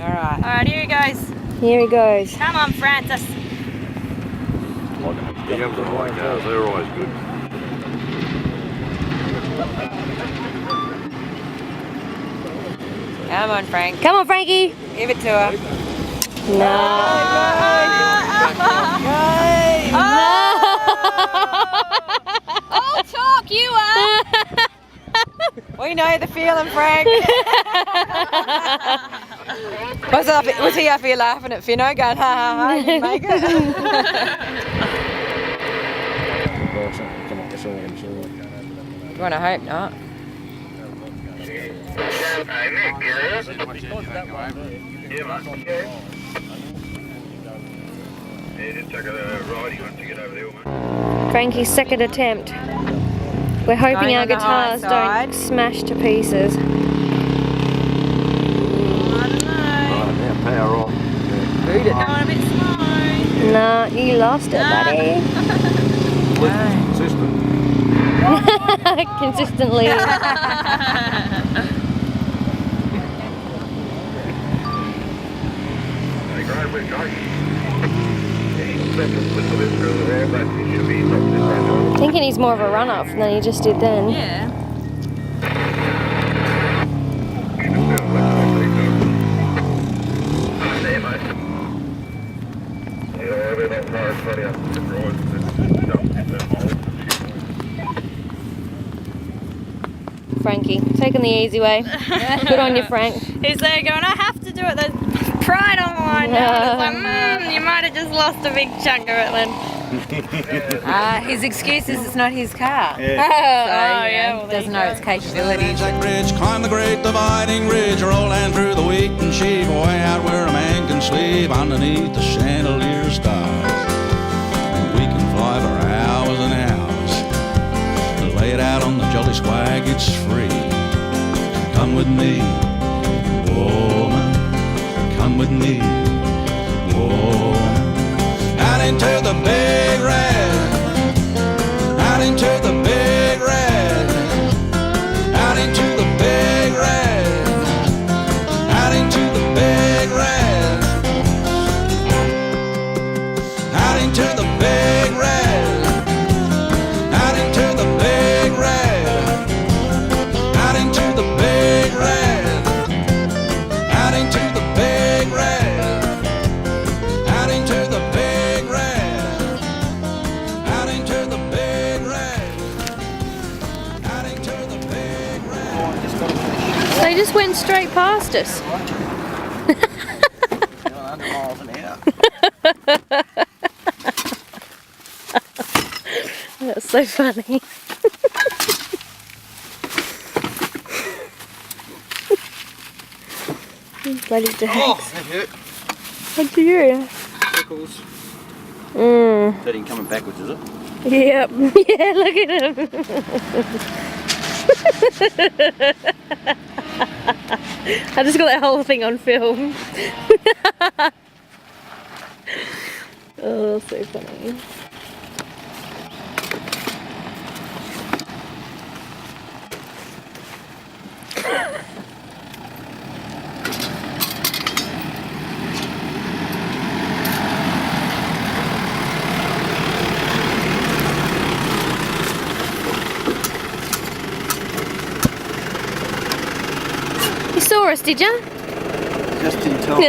Alright, here he goes. Here he goes. Come on, Francis. The young white cars, they're always good. Come on, Frank. Come on, Frankie. Give it to her. No. I'll talk you up. We know the feeling, Frank. Was he up here laughing at Finno going, ha ha ha, you make it? You want to hope not. Frankie's second attempt. We're hoping Going our on the high guitars side. don't smash to pieces. I don't know. Power on. Going a bit slow. Nah, you lost it, buddy. Consistently. Thinking he's more of a run-off than he just did then. Yeah. Frankie, taking the easy way. Good on you, Frank. He's there going, I have to do it. There's pride on the line now. It's like, you might have just lost a big chunk of it then. His excuse is it's not his car. Yeah. Doesn't know its capabilities. Ridge, climb the great dividing ridge, rolling through the wheat and sheep, way out where a man can sleep underneath the chandelier stars. And we can fly for hours and hours, lay it out on the jolly swag, it's free. Come with me, woman, come with me, woman. Out into the big red, out into the big red, out into the big red, out into the big red, out into the big red, out into the big red, out into the big red, out into the big red, out into the big red, out into the big red, out into the big red. They just went straight past us. 100 miles an hour. That's so funny. Bloody days. Oh, that hurt. What'd you do? Tickles. That ain't coming backwards, is it? Yep. Yeah, look at him. I just got that whole thing on film. Oh, so funny. You saw us, did you? Just in time.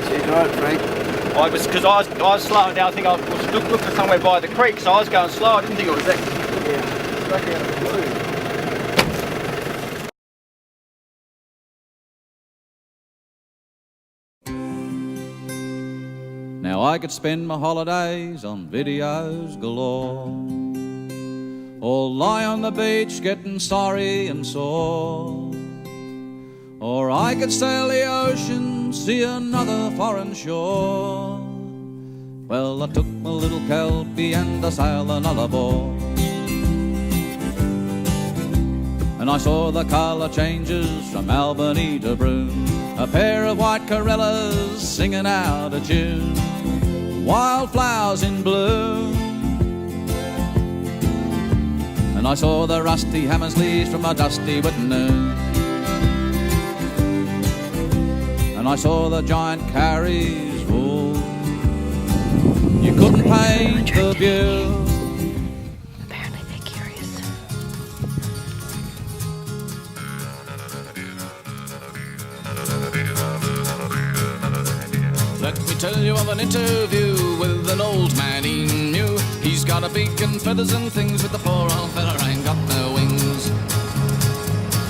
She's right, Frank. Because I was slowing down. I think I was looking for somewhere by the creek, so I was going slow. I didn't think it was that. Yeah. Stuck out of the blue. Now I could spend my holidays on videos galore, or lie on the beach getting sorry and sore, or I could sail the ocean, see another foreign shore. Well, I took my little Kelpie and I sailed another board, and I saw the colour changes from Albany to Broome, a pair of white Corellas singing out a tune, wildflowers in bloom. And I saw the rusty Hammersleys from a dusty Wittenoom, and I saw the giant Carries, oh, you couldn't paint the view. Apparently they're curious. Let me tell you of an interview with an old man he knew. He's got a beak and feathers and things, but the poor old fella ain't got no wings.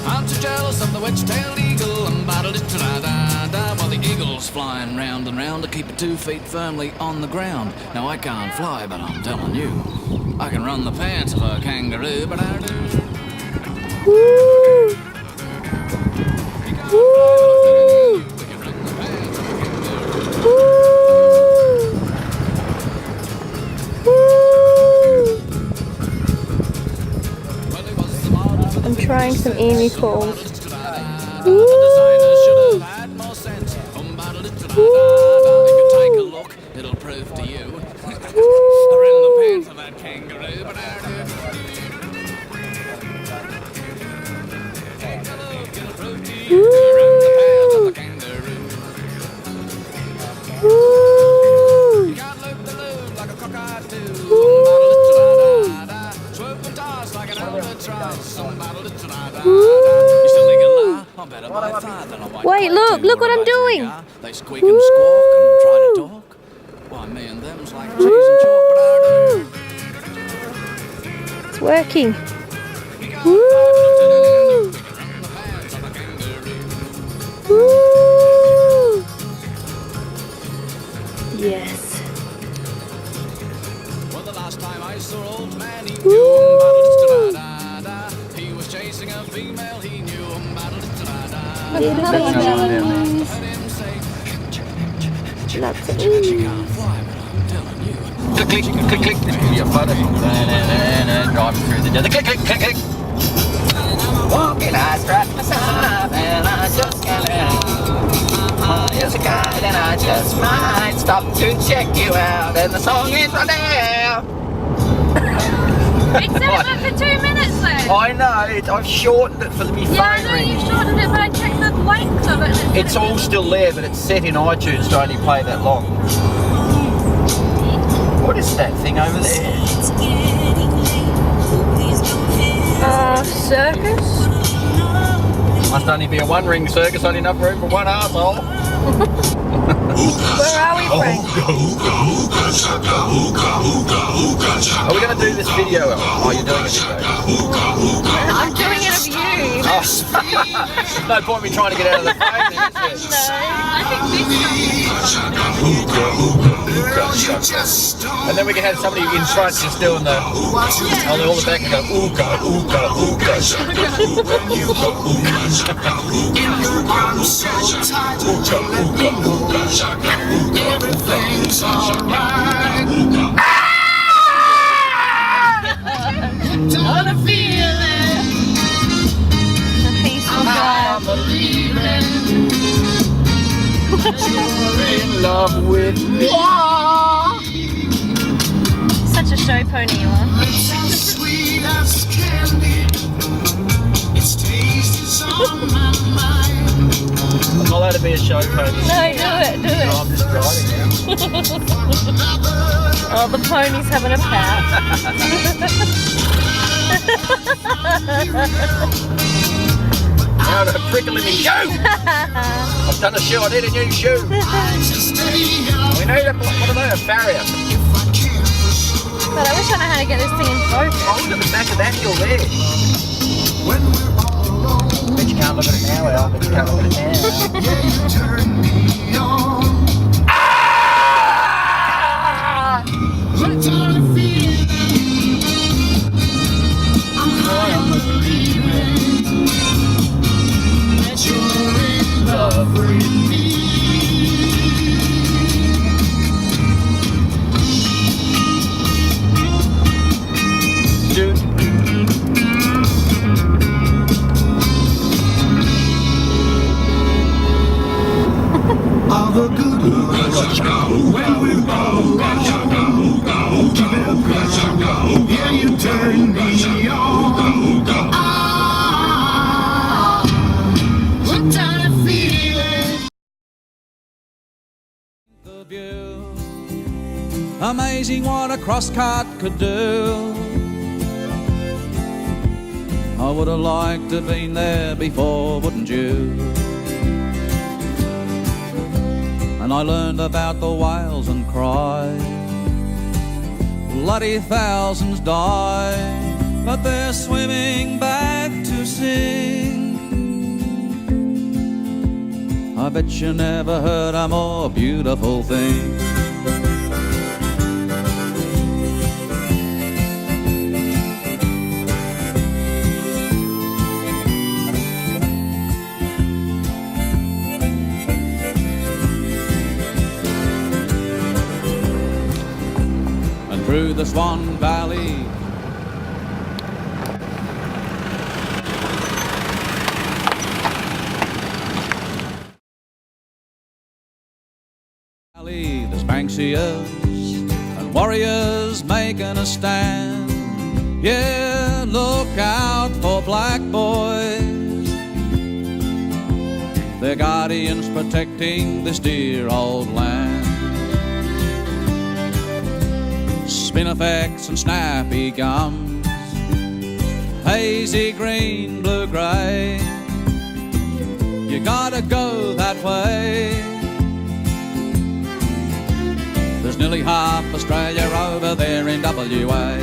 I'm too jealous of the wedge-tailed eagle, and ba-da-da-da-da-da, while the eagle's flying round and round to keep her 2 feet firmly on the ground. Now I can't fly, but I'm telling you, I can run the pants of a kangaroo. Woo! Woo! I'm trying some emu calls. Woo! It'll prove to you. Wait, look what I'm doing. They squeak and squawk and try to talk. Why, me and them's like cheese and chalk, but it's working. Woo! Woo! Yes. Well, the last time I saw old man, he Woo! he was chasing a female, he knew Little babies. Lots of emus. Click, click, click, click. Your photo. Driving through the desert. Click, click, click, click. Walking, I strap myself and I just can't there's a guy and I just might stop to check you out, and the song is right now. It's over for 2 minutes though. I know, I've shortened it for the phone Yeah, I know you shortened it, but I checked the length of it. It's all still there, but it's set in iTunes to only play that long. What is that thing over there? Circus? Must only be a one-ring circus, only enough room for one arsehole. Where are we, Frank? Are we going to do this video? Oh, you're doing a video. I'm doing it of you. Oh. There's no point in me trying to get out of the phone then, is there? No, I think this And then we can have somebody in front just doing the, on all the back and go, ooga, ooga, ooga. Everything's alright. Don't I feel it? I'm believing you're in love with me. Such a show pony you are. It's as sweet as candy. Its taste is on my mind. I'm not allowed to be a show pony. No, do it, do it. No, I'm just driving now. Oh, the pony's having a pat. Now the prickle in my shoe. I've done a shoe, I need a new shoe. We need a, what are they, a farrier? God, I wish I knew how to get this thing in focus. Oh, look at the back of that hill there. Bet you can't look at it now, Elle. Bet you can't look at it now. when we go, gotcha go, keep it up, gotcha go, yeah, you turn me on. Ah, what kind of feeling? The view, amazing what a crosscut could do. I would have liked to have been there before, wouldn't you? And I learned about the whales and cried. Bloody thousands died, but they're swimming back to sing. I bet you never heard a more beautiful thing. Through the Swan Valley, there's Banksias and warriors making a stand. Yeah, look out for black boys. They're guardians protecting this dear old land. Spinifex and snappy gums, hazy green, blue grey. You gotta go that way. There's nearly half Australia over there in WA.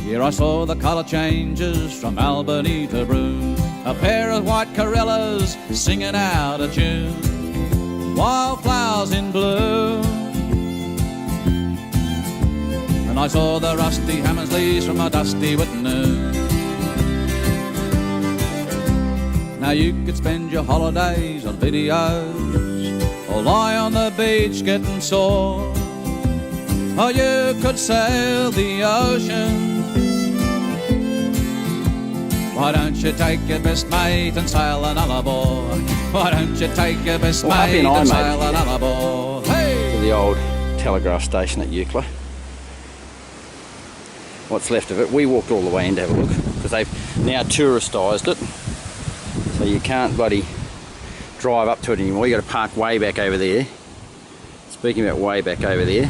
Here I saw the colour changes from Albany to Broome, a pair of white Corellas singing out a tune, wildflowers in bloom. And I saw the rusty Hammersleys from a dusty Wittenoom. Now you could spend your holidays on videos, or lie on the beach getting sore, or you could sail the ocean. Why don't you take your best mate and sail another board? Why don't you take your best mate and sail another board? Hey! To the old telegraph station at Eucla. What's left of it. We walked all the way in to have a look because they've now touristised it. So you can't bloody drive up to it anymore. You got to park way back over there. Speaking about way back over there,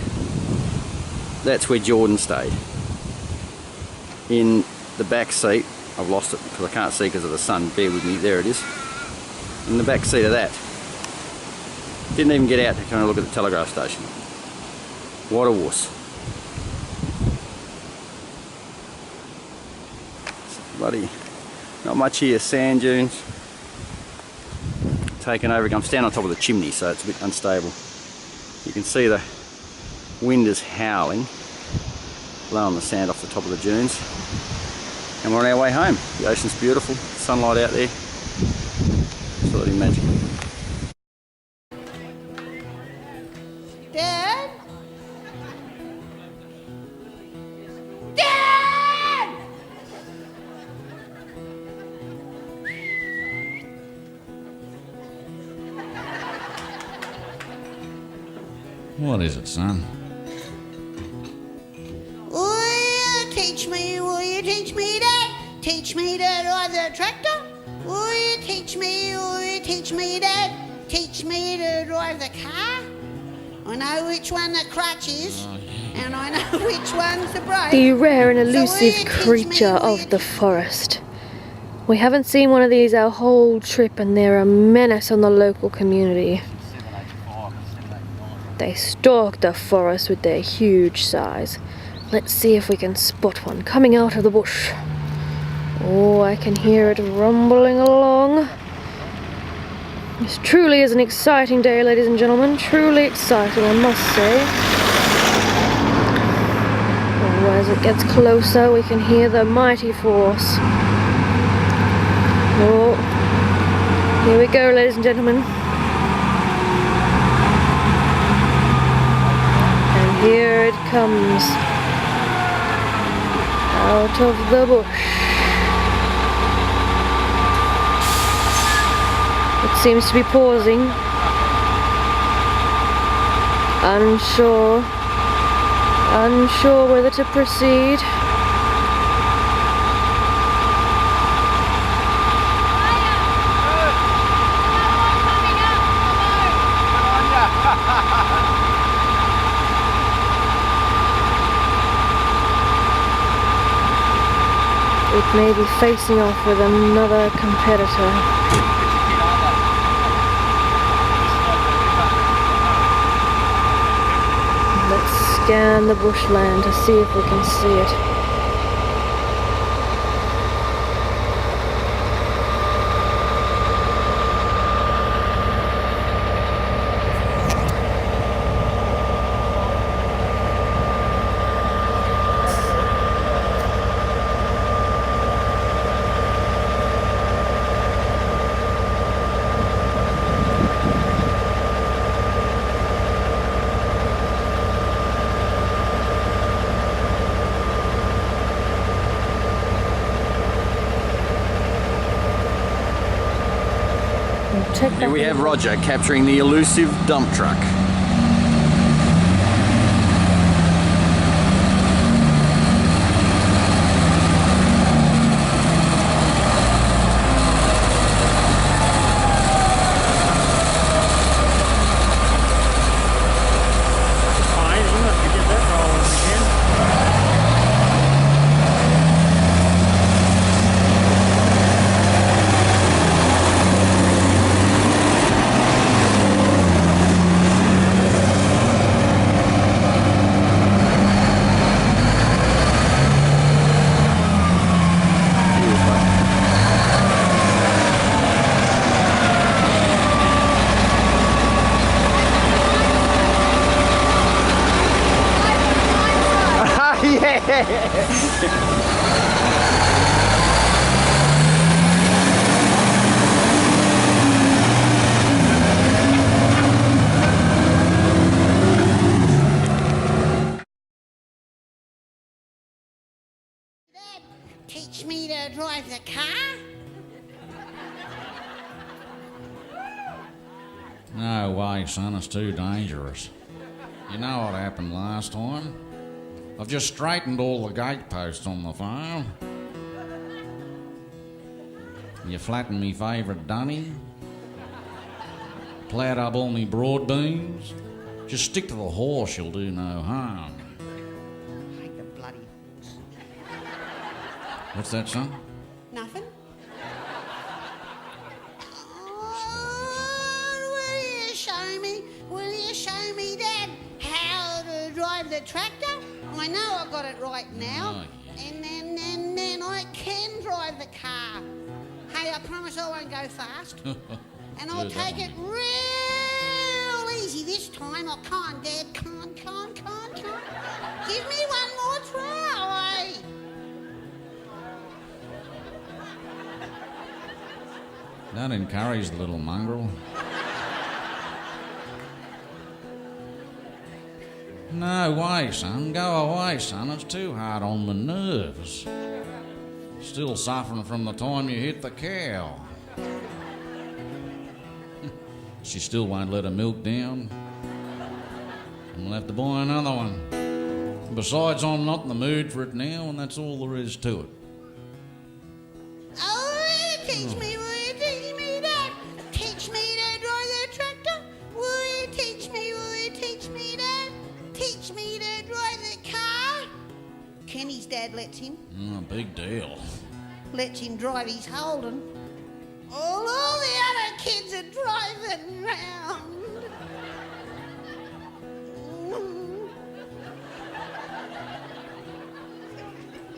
that's where Jordan stayed. In the back seat. I've lost it because I can't see because of the sun. Bear with me. There it is. In the back seat of that. Didn't even get out to kind of look at the telegraph station. What a wuss. Bloody, not much here. Sand dunes. Taken over. I'm standing on top of the chimney, so it's a bit unstable. You can see the wind is howling, blowing the sand off the top of the dunes. And we're on our way home. The ocean's beautiful, sunlight out there, absolutely magic. Dad? Dad! What is it, son? Teach me to drive the tractor? Will you teach me, Dad? Teach me to drive the car? I know which one the clutch is, and I know which one's the brake. The rare and elusive creature of the forest. We haven't seen one of these our whole trip, and they're a menace on the local community. They stalk the forest with their huge size. Let's see if we can spot one coming out of the bush. Oh, I can hear it rumbling along. This truly is an exciting day, ladies and gentlemen. Truly exciting, I must say. Oh, as it gets closer, we can hear the mighty force. Oh, here we go, ladies and gentlemen. comes out of the bush. It seems to be pausing, unsure whether to proceed. It may be facing off with another competitor. Let's scan the bushland to see if we can see it. Here we have Roger capturing the elusive dump truck. Teach me to drive the car? No way, son, it's too dangerous. You know what happened last time? I've just straightened all the gateposts on the farm. You flattened me favourite dunny. Ploughed up all me broad beans. Just stick to the horse, you'll do no harm. I hate the bloody horse. What's that, son? Nothing. Will you show me, Dad, how to drive the tractor? I know I got it right now. Oh, yeah. And then I can drive the car. Hey, I promise I won't go fast. And I'll take it real easy this time. I can't, Dad. Can't. Give me one more try. Don't encourage the little mongrel. No way, son. Go away, son. It's too hard on my nerves. Still suffering from the time you hit the cow. She still won't let her milk down. We'll have to buy another one. Besides, I'm not in the mood for it now, and that's all there is to it. Oh, teach me, Dad? Teach me to drive the tractor? Will you teach me, Dad? Teach me to drive the car? Kenny's dad lets him. Oh, big deal. Lets him drive his Holden. All the other kids are driving round.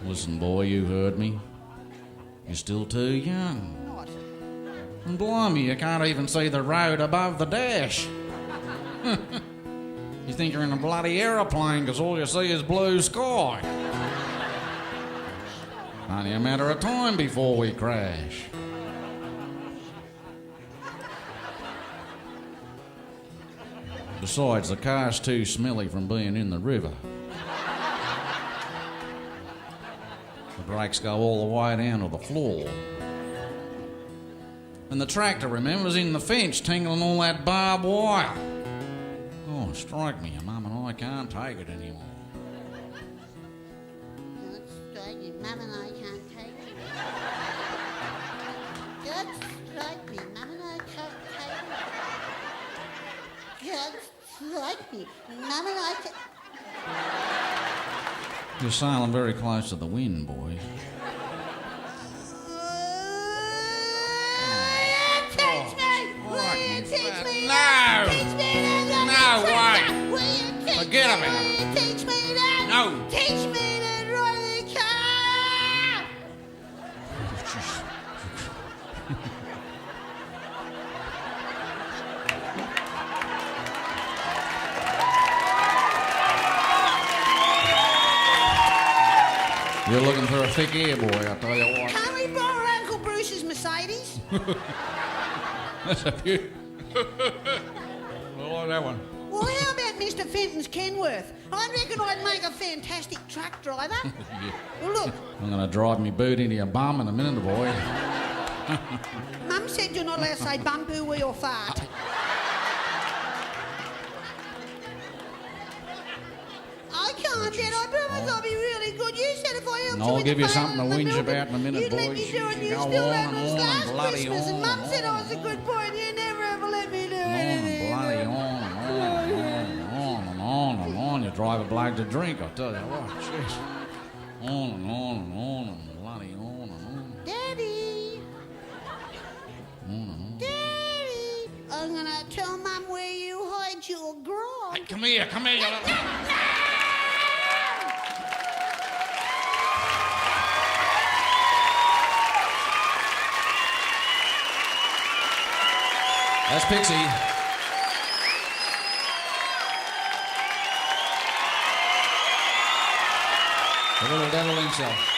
Listen, boy, you heard me. You're still too young. What? And blimey, you can't even see the road above the dash. You think you're in a bloody aeroplane because all you see is blue sky. Only a matter of time before we crash. Besides, the car's too smelly from being in the river. brakes go all the way down to the floor. And the tractor, remember, is in the fence tingling all that barbed wire. Oh, strike me, Mum and I can't take it anymore. Strike me, Mum and I can't take it. Don't strike me, Mum and I can't take it. Don't strike me, Mum and I can't... You're sailing very close to the wind, boy. Teach me! Will you teach me? No! Teach me No way! Will you teach Forget me? about it. Will you teach me that? No! Teach me to drive the car! You're looking for a thick ear, boy, I'll tell you what. Can we borrow Uncle Bruce's Mercedes? That's a beauty. I like that one. Well, how about Mr. Fenton's Kenworth? I reckon I'd make a fantastic truck driver. Yeah. Well, look, I'm going to drive me boot into your bum in a minute, boy. Mum said you're not allowed to say bum, poo, wee or fart. I can't, Dad. I promise I'll be really good. You said if I helped you I'll with give the you phone something to and the whinge milk, about in a minute, you'd let boys. me do it. You You go still on had and us on last and bloody Christmas, and on Mum and said I on. was a good boy, and you never ever let me do On and anything. bloody on and on and on and on. You drive a bloke to drink, I tell you what. Jeez. On and on and on and bloody on and on. Daddy. On and on. Daddy. I'm going to tell Mum where you hide your grog. Hey, come here, you little... That's Pixie. The little devil himself.